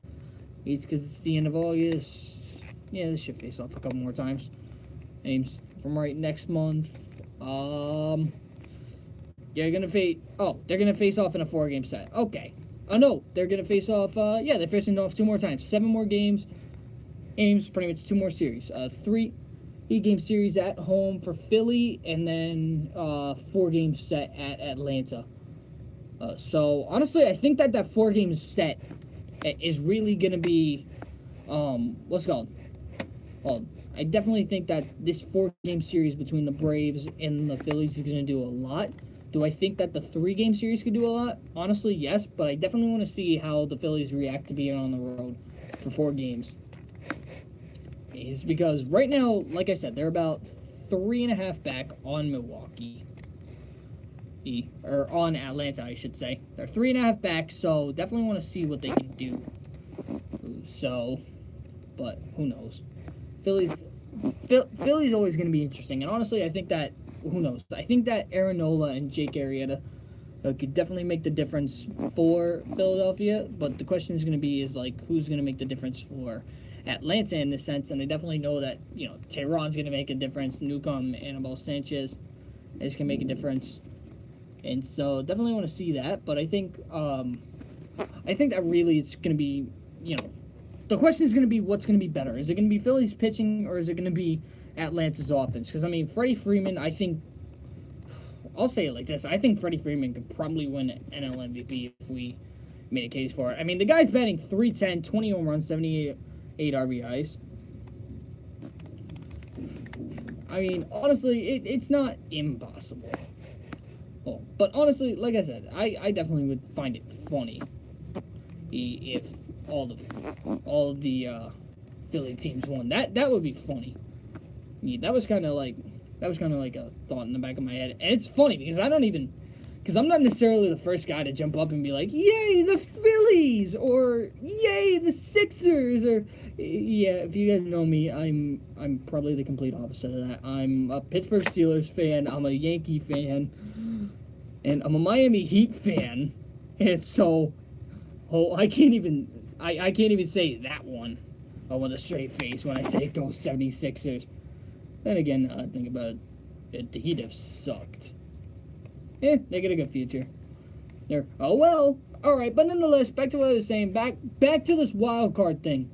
It's because it's the end of August. Yeah, they should face off a couple more times. If I'm right, next month. They're gonna face off in a 4-game set. Okay. Oh no, they're gonna face off. They're facing off 2 more times. 7 more games. Pretty much 2 more series. 3-game series at home for Philly, and then 4-game set at Atlanta. So honestly, I think that 4-game set is really gonna be what's it called? Well, I definitely think that this 4-game series between the Braves and the Phillies is gonna do a lot. Do I think that the 3-game series could do a lot? Honestly, yes, but I definitely want to see how the Phillies react to being on the road for 4 games. It's because right now, like I said, they're about 3.5 back on Milwaukee. Or on Atlanta, I should say. They're 3.5 back, so definitely want to see what they can do. So, but who knows? Philly's always going to be interesting, and honestly, I think that who knows? I think that Aaron Nola and Jake Arrieta could definitely make the difference for Philadelphia, but the question is going to be who's going to make the difference for Atlanta in this sense, and I definitely know that, Tehran's going to make a difference, Newcomb, Anibal Sanchez is going to make a difference, and so definitely want to see that, but I think that really it's going to be, the question is going to be what's going to be better. Is it going to be Philly's pitching, or is it going to be Atlanta's offense? Because, Freddie Freeman, I'll say it like this. I think Freddie Freeman could probably win NL MVP if we made a case for it. The guy's batting .310, 20 home runs, 78 RBIs. Honestly, it's not impossible. But honestly, like I said, I definitely would find it funny if all the Philly teams won. That would be funny. That was kind of like a thought in the back of my head, and it's funny because I'm not necessarily the first guy to jump up and be like, "Yay, the Phillies!" or "Yay, the Sixers!" or if you guys know me, I'm probably the complete opposite of that. I'm a Pittsburgh Steelers fan. I'm a Yankee fan, and I'm a Miami Heat fan, and so I can't even say that one with a straight face when I say go 76ers. Then again, think about it, the Heat have sucked. They get a good future. Alright, but nonetheless, back to what I was saying, back to this wild card thing.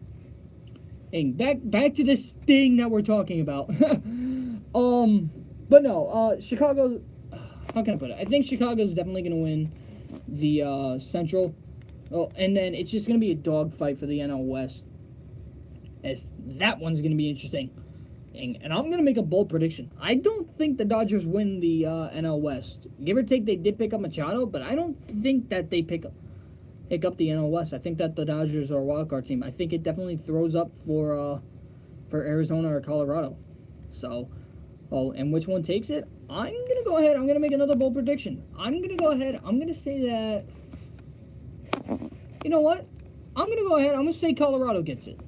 And back to this thing that we're talking about. But no, Chicago. How can I put it? I think Chicago's definitely going to win the Central. Oh, and then it's just going to be a dogfight for the NL West. As that one's going to be interesting. And I'm going to make a bold prediction. I don't think the Dodgers win the NL West. Give or take, they did pick up Machado, but I don't think that they pick up the NL West. I think that the Dodgers are a wild card team. I think it definitely throws up for Arizona or Colorado. So, and which one takes it? I'm going to go ahead. I'm going to make another bold prediction. I'm going to go ahead. I'm going to say that, you know what? I'm going to go ahead. I'm going to say Colorado gets it.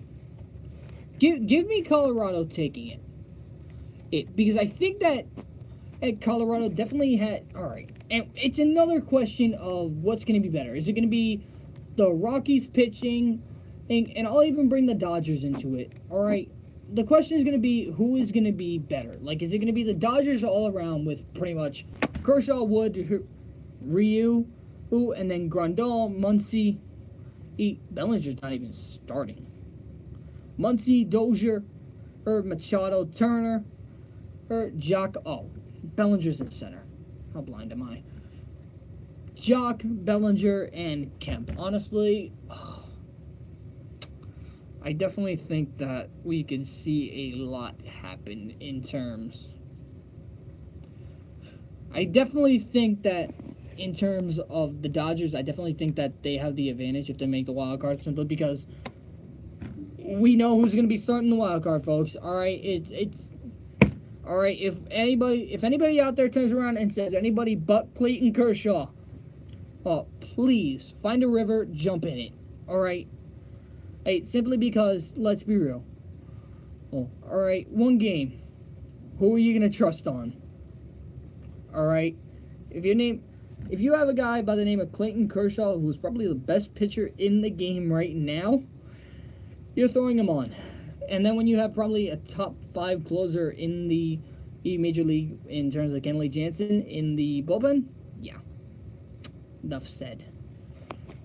Give me Colorado taking it. Because I think that Colorado definitely had... All right. And it's another question of what's going to be better. Is it going to be the Rockies pitching? And I'll even bring the Dodgers into it. All right. The question is going to be who is going to be better. Like, is it going to be the Dodgers all around with pretty much Kershaw, Wood, Ryu, and then Grandal, Muncy. Bellinger's not even starting. Muncy, Dozier, or Machado, Turner, or Jock. Oh, Bellinger's in center. How blind am I? Jock, Bellinger, and Kemp. Honestly, I definitely think that we could see a lot happen in terms. I definitely think that in terms of the Dodgers, I definitely think that they have the advantage if they make the wild card, simply because we know who's going to be starting the wild card, folks. All right, it's all right. If anybody out there turns around and says anybody but Clayton Kershaw, please find a river, jump in it. All right. Hey, simply because, let's be real. All right, one game. Who are you gonna trust on? All right, if you have a guy by the name of Clayton Kershaw, who's probably the best pitcher in the game right now, you're throwing him on. And then when you have probably a top 5 closer in the Major League in terms of Kenley Jansen in the bullpen, yeah. Enough said.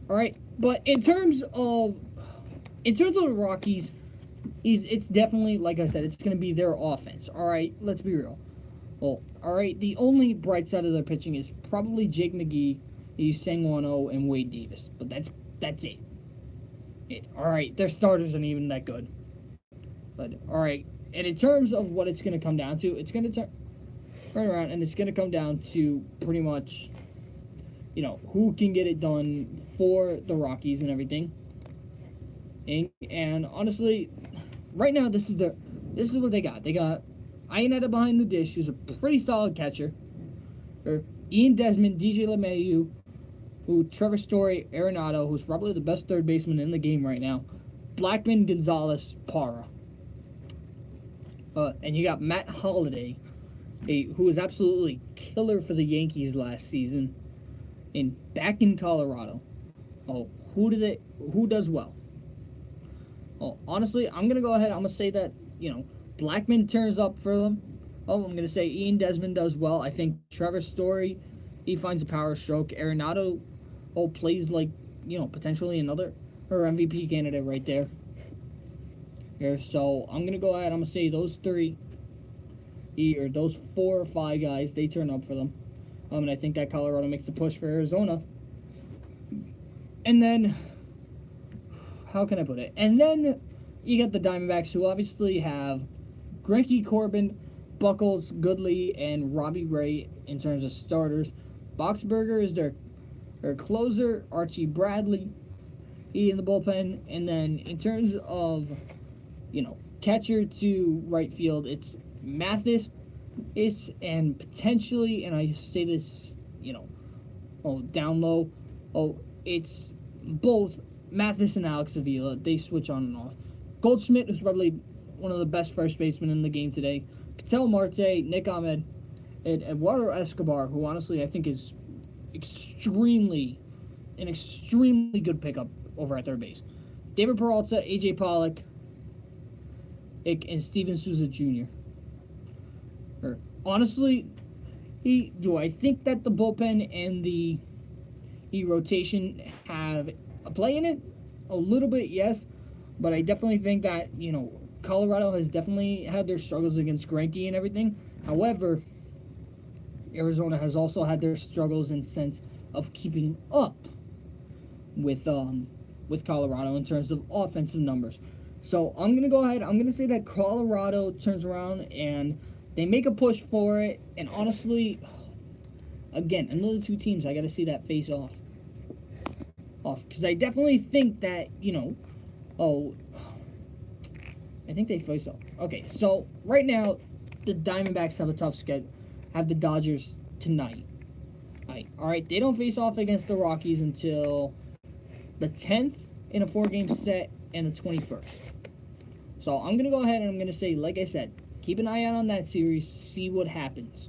All right, but in terms of the Rockies, it's definitely, like I said, it's going to be their offense. All right, let's be real. Well, all right, the only bright side of their pitching is probably Jake McGee, Sang-Won-Oh, and Wade Davis. But that's it. All right, their starters aren't even that good. But, all right, and in terms of what it's going to come down to, it's going to turn around, and it's going to come down to pretty much, who can get it done for the Rockies and everything. And honestly, right now this is what they got. They got Iannetta behind the dish, who's a pretty solid catcher. Or Ian Desmond, DJ LeMahieu, Trevor Story, Arenado, who's probably the best third baseman in the game right now. Blackman, Gonzalez, Parra. And you got Matt Holliday, who was absolutely killer for the Yankees last season, back in Colorado. Who does well? Honestly, I'm going to go ahead. I'm going to say that, Blackman turns up for them. I'm going to say Ian Desmond does well. I think Trevor Story, he finds a power stroke. Arenado, plays like, potentially another MVP candidate right there. Here, so I'm going to go ahead. I'm going to say those 3, or those 4 or 5 guys, they turn up for them. And I think that Colorado makes the push for Arizona. And then, how can I put it? And then you got the Diamondbacks, who obviously have Greinke, Corbin, Buckles, Goodley, and Robbie Ray in terms of starters. Boxberger is their closer. Archie Bradley in the bullpen. And then in terms of, catcher to right field, it's Mathis, and potentially, and I say this, down low, it's both Mathis and Alex Avila. They switch on and off. Goldschmidt, who's probably one of the best first basemen in the game today. Ketel Marte, Nick Ahmed, and Eduardo Escobar, who honestly I think is extremely good pickup over at third base. David Peralta, AJ Pollock, and Steven Souza Jr. Honestly, do I think that the bullpen and the rotation have a play in it? A little bit, yes. But I definitely think that, Colorado has definitely had their struggles against Greinke and everything. However, Arizona has also had their struggles in the sense of keeping up with Colorado in terms of offensive numbers. So I'm gonna go ahead. I'm gonna say that Colorado turns around and they make a push for it. And honestly, again, another two teams I got to see that face off, because I definitely think that I think they face off. Okay, so right now the Diamondbacks have a tough schedule. Have the Dodgers tonight. All right. They don't face off against the Rockies until the 10th in a 4-game set and the 21st. So I'm gonna go ahead and I'm gonna say, like I said, keep an eye out on that series, see what happens.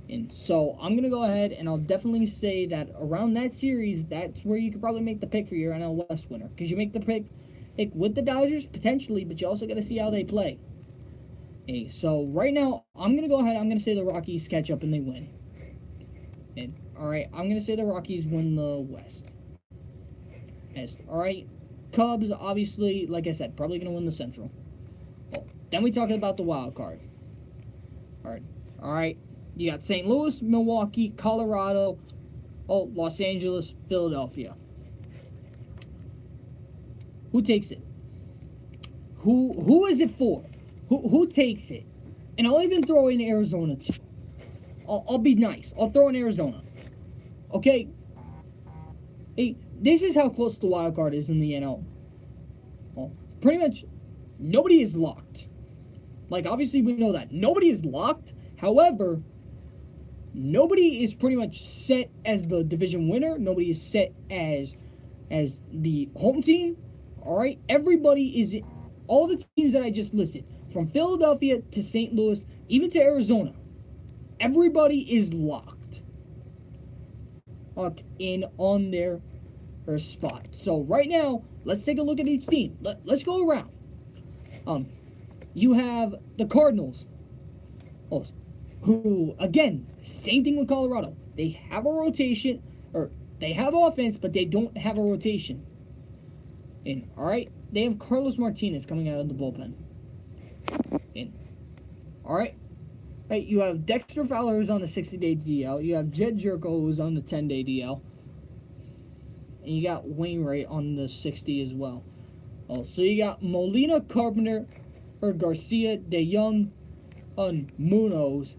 And so I'm gonna go ahead and I'll definitely say that around that series, that's where you could probably make the pick for your NL West winner, because you make the pick with the Dodgers potentially, but you also got to see how they play. Okay, so right now I'm gonna go ahead. I'm gonna say the Rockies catch up and they win. And all right, I'm gonna say the Rockies win the West. Yes, all right. Cubs, obviously, like I said, probably gonna win the Central. Well, then we talk about the wild card. All right. You got St. Louis, Milwaukee, Colorado, Los Angeles, Philadelphia. Who takes it? Who is it for? Who takes it? And I'll even throw in Arizona too. I'll be nice. I'll throw in Arizona. Okay. Hey, this is how close the wild card is in the NL. Well, pretty much nobody is locked. Like, obviously we know that nobody is locked. However, nobody is pretty much set as the division winner. Nobody is set as the home team. All right, everybody is, all the teams that I just listed, from Philadelphia to St. Louis, even to Arizona, everybody is locked in on their spot. So right now, let's take a look at each team. Let's go around. You have the Cardinals, who, again, same thing with Colorado. They have a rotation, or they have offense, but they don't have a rotation. And, all right, they have Carlos Martinez coming out of the bullpen. And, all right, you have Dexter Fowler, who's on the 60-day DL. You have Jed Jerko, who's on the 10-day DL. And you got Wainwright on the 60 as well. So you got Molina, Carpenter, or Garcia, DeYoung, Munoz,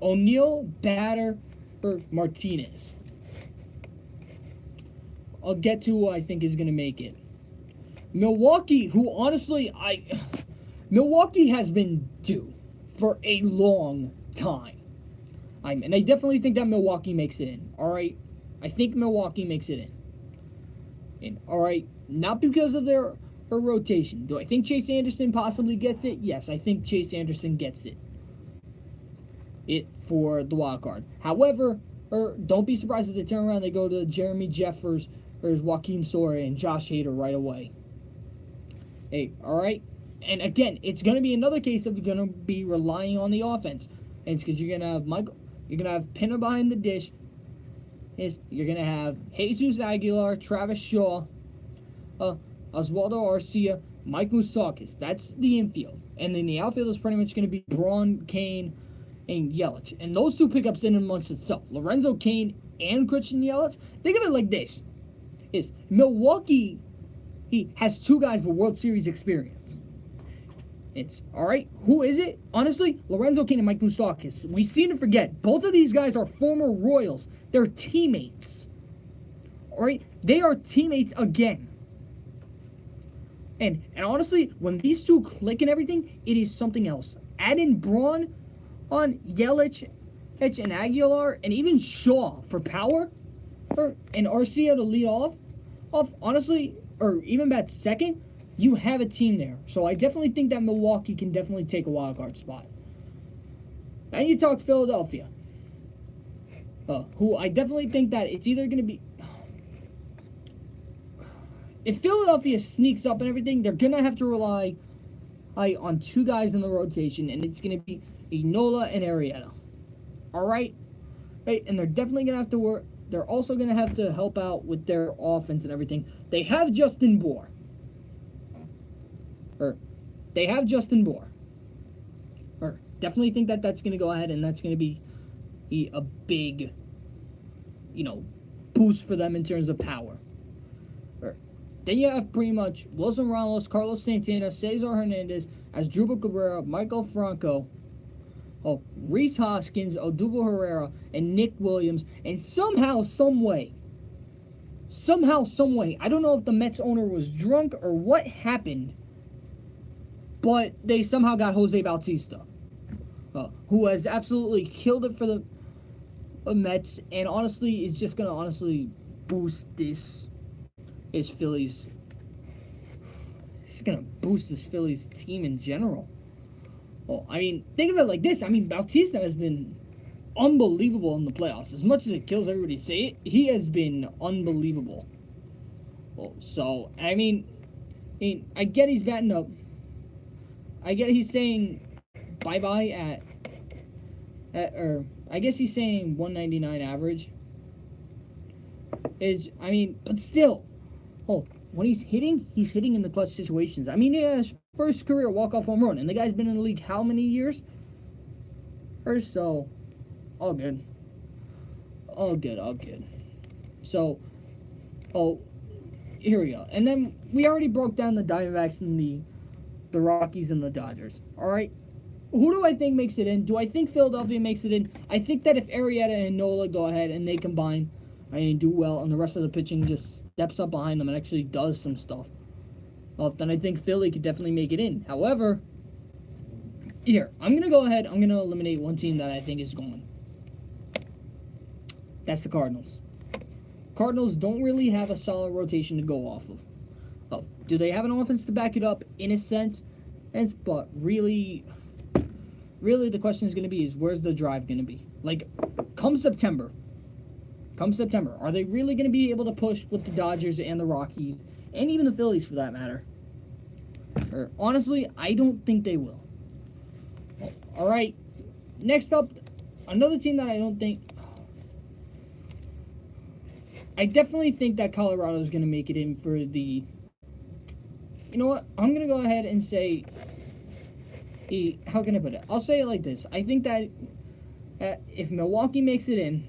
O'Neill, Batter, or Martinez. I'll get to who I think is going to make it. Milwaukee, who honestly, Milwaukee has been due for a long time. And I definitely think that Milwaukee makes it in. All right, I think Milwaukee makes it in. And all right, not because of their rotation. Do I think Chase Anderson possibly gets it? Yes, I think Chase Anderson gets it for the wild card. However, don't be surprised if they turn around and they go to Jeremy Jeffers or Joaquin Soria and Josh Hader right away. Hey, all right? And again, it's going to be another case of you're going to be relying on the offense. And it's because you're going to have you're going to have Pinner behind the dish. You're going to have Jesus Aguilar, Travis Shaw, Oswaldo Arcia, Mike Moustakas. That's the infield. And then the outfield is pretty much going to be Braun, Kane, and Yelich. And those two pickups in amongst itself, Lorenzo Kane and Christian Yelich. Think of it like this. Milwaukee, he has two guys with World Series experience. It's, all right, who is it? Honestly, Lorenzo Kane and Mike Moustakas. We seem to forget, both of these guys are former Royals. They're teammates. All right? They are teammates again. And honestly, when these two click and everything, it is something else. Add in Braun on Yelich, and Aguilar, and even Shaw for power, and Arcia to lead off, honestly, or even bat second, you have a team there. So I definitely think that Milwaukee can definitely take a wild card spot. Now you talk Philadelphia, who I definitely think that it's either going to be... If Philadelphia sneaks up and everything, they're going to have to rely on two guys in the rotation, and it's going to be Enola and Arrieta. All right? Right? And they're definitely going to have to work. They're also going to have to help out with their offense and everything. They have Justin Bour. Or they have Justin Bohr. Or definitely think that that's going to go ahead and that's going to be a big, boost for them in terms of power. Or then you have pretty much Wilson Ramos, Carlos Santana, Cesar Hernandez, Asdrubal Cabrera, Michael Franco, Rhys Hoskins, Odubel Herrera, and Nick Williams, and somehow, some way, I don't know if the Mets owner was drunk or what happened, but they somehow got Jose Bautista, who has absolutely killed it for the Mets, and honestly is just going to boost this Phillies. It's going to boost this Phillies team in general. Well, I mean, think of it like this. I mean, Bautista has been unbelievable in the playoffs. As much as it kills everybody to say it, he has been unbelievable. Well, so, I mean, I get he's batting up. I get he's saying bye-bye or I guess he's saying 199 average. But still, when he's hitting in the clutch situations. I mean, he had his first career walk-off home run, and the guy's been in the league how many years? Or so. All good. So, here we go. And then we already broke down the Diamondbacks and the Rockies and the Dodgers. All right? Who do I think makes it in? Do I think Philadelphia makes it in? I think that if Arrieta and Nola go ahead and they combine and do well, and the rest of the pitching just steps up behind them and actually does some stuff, then I think Philly could definitely make it in. However, here, I'm going to go ahead. I'm going to eliminate one team that I think is going. That's the Cardinals. Cardinals don't really have a solid rotation to go off of. Do they have an offense to back it up? In a sense, but really the question is going to be is where's the drive going to be? Like, come September, are they really going to be able to push with the Dodgers and the Rockies, and even the Phillies for that matter? Or, honestly, I don't think they will. All right, next up, another team that I definitely think that Colorado is going to make it in for the... You know what? I'm going to go ahead and say... How can I put it? I'll say it like this. I think that if Milwaukee makes it in,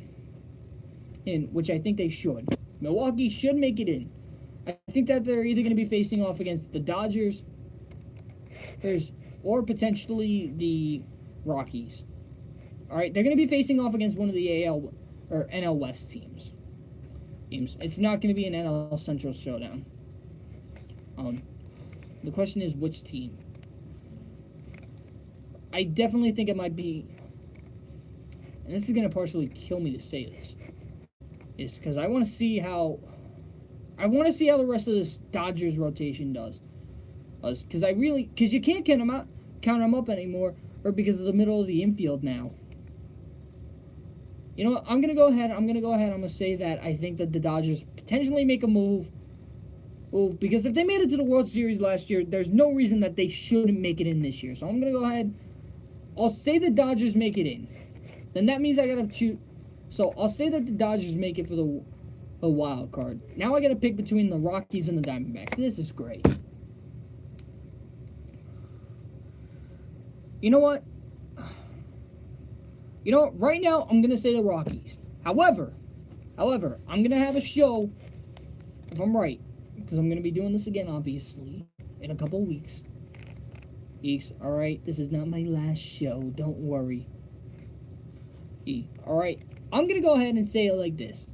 which I think they should, Milwaukee should make it in. I think that they're either going to be facing off against the Dodgers or potentially the Rockies. All right, they're going to be facing off against one of the AL or NL West teams. It's not going to be an NL Central showdown. The question is which team. I definitely think it might be, and this is going to partially kill me to say this, is because I want to see how the rest of this Dodgers rotation does. Because you can't count them up anymore, or because of the middle of the infield now. You know what? I'm going to go ahead. I'm going to say that I think that the Dodgers potentially make a move. Because if they made it to the World Series last year, there's no reason that they shouldn't make it in this year. So I'm going to go ahead. I'll say the Dodgers make it in. Then that means I got to choose. So I'll say that the Dodgers make it for the wild card. Now I got to pick between the Rockies and the Diamondbacks. This is great. You know what? Right now, I'm going to say the Rockies. However, I'm going to have a show, if I'm right, because I'm going to be doing this again, obviously, in a couple weeks. Alright, this is not my last show, don't worry. Alright, I'm going to go ahead and say it like this.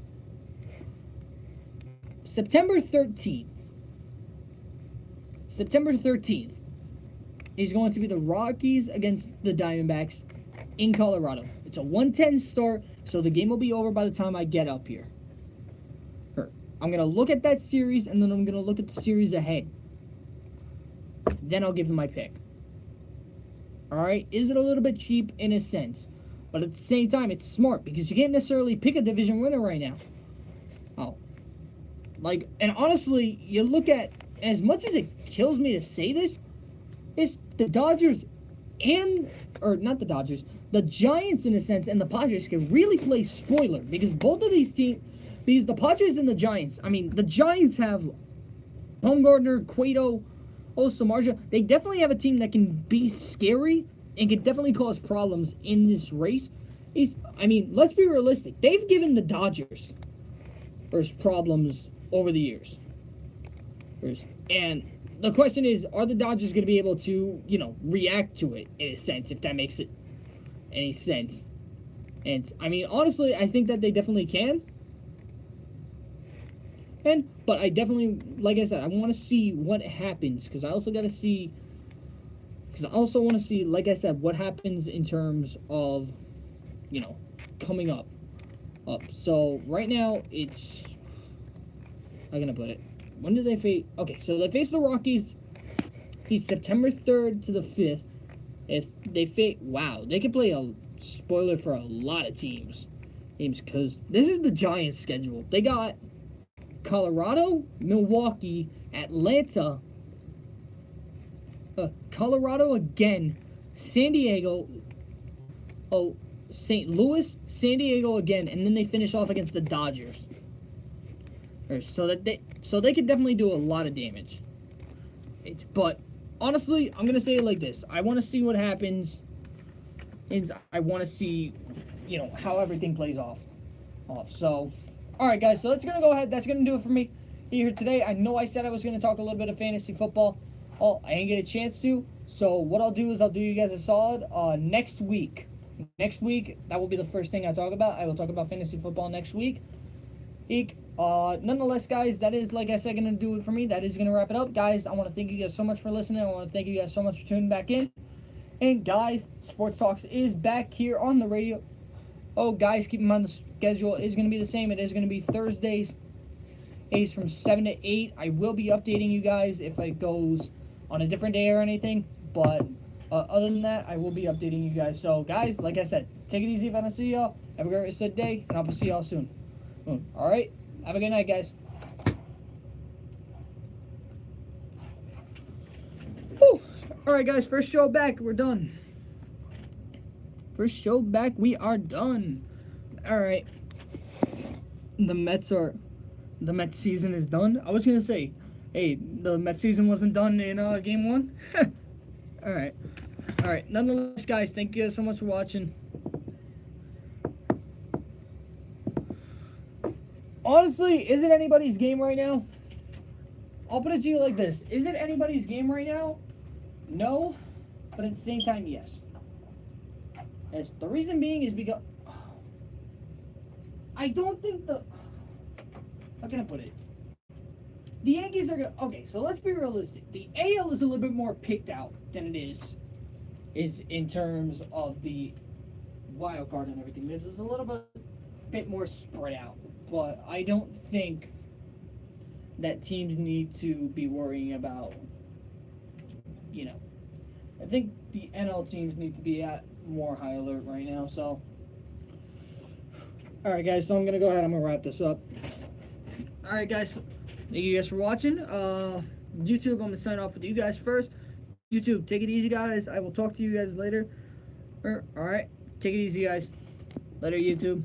September 13th is going to be the Rockies against the Diamondbacks in Colorado. It's a 1:10 start, so the game will be over by the time I get up here. I'm going to look at that series, and then I'm going to look at the series ahead. Then I'll give them my pick. Alright? Is it a little bit cheap? In a sense. But at the same time, it's smart, because you can't necessarily pick a division winner right now. And honestly, you look at, as much as it kills me to say this, is the Dodgers the Giants, in a sense, and the Padres can really play spoiler, because both of these teams, because the Padres and the Giants, the Giants have Baumgartner, Cueto, Samardzija, they definitely have a team that can be scary and can definitely cause problems in this race. I mean, let's be realistic. They've given the Dodgers problems over the years. And the question is, are the Dodgers going to be able to, react to it in a sense, if that makes it any sense? And, I mean, honestly, I think that they definitely can. But I definitely, like I said, I want to see what happens, because I also want to see, like I said, what happens in terms of, coming up. So, right now, it's, how can I put it? When do they face? Okay, so they face the Rockies. He's September 3rd to the 5th. If they face, wow, they could play a spoiler for a lot of teams, because this is the Giants' schedule. They got Colorado, Milwaukee, Atlanta, Colorado again, San Diego, St. Louis, San Diego again, and then they finish off against the Dodgers. So they could definitely do a lot of damage. But honestly, I'm gonna say it like this: I want to see what happens. I want to see, how everything plays off. So, all right, guys. So that's gonna go ahead. That's gonna do it for me here today. I know I said I was gonna talk a little bit of fantasy football. Oh, I didn't get a chance to. So what I'll do is I'll do you guys a solid next week. Next week, that will be the first thing I talk about. I will talk about fantasy football next week. Nonetheless, guys, that is, like I said, going to do it for me. That is going to wrap it up. Guys, I want to thank you guys so much for listening. I want to thank you guys so much for tuning back in. And, guys, Sports Talks is back here on the radio. Oh, guys, keep in mind the schedule is going to be the same. It is going to be Thursdays from 7 to 8. I will be updating you guys if it goes on a different day or anything. But other than that, I will be updating you guys. So, guys, like I said, take it easy if I don't see y'all. Have a great rest of the day, and I'll see y'all soon. All right? Have a good night, guys. Whew. All right, guys. First show back. We're done. First show back. We are done. All right. The Mets season is done. I was gonna say, hey, the Mets season wasn't done in game 1. All right. All right. Nonetheless, guys, thank you guys so much for watching. Honestly, is it anybody's game right now? I'll put it to you like this. Is it anybody's game right now? No. But at the same time, yes. The reason being is because I don't think how can I put it? The Yankees are going to... Okay, so let's be realistic. The AL is a little bit more picked out than it is in terms of the wild card and everything. This is a little bit more spread out. But I don't think that teams need to be worrying about, I think the NL teams need to be at more high alert right now. So, all right, guys. So I'm going to go ahead. I'm going to wrap this up. All right, guys. Thank you guys for watching. YouTube, I'm going to sign off with you guys first. YouTube, take it easy, guys. I will talk to you guys later. All right. Take it easy, guys. Later, YouTube.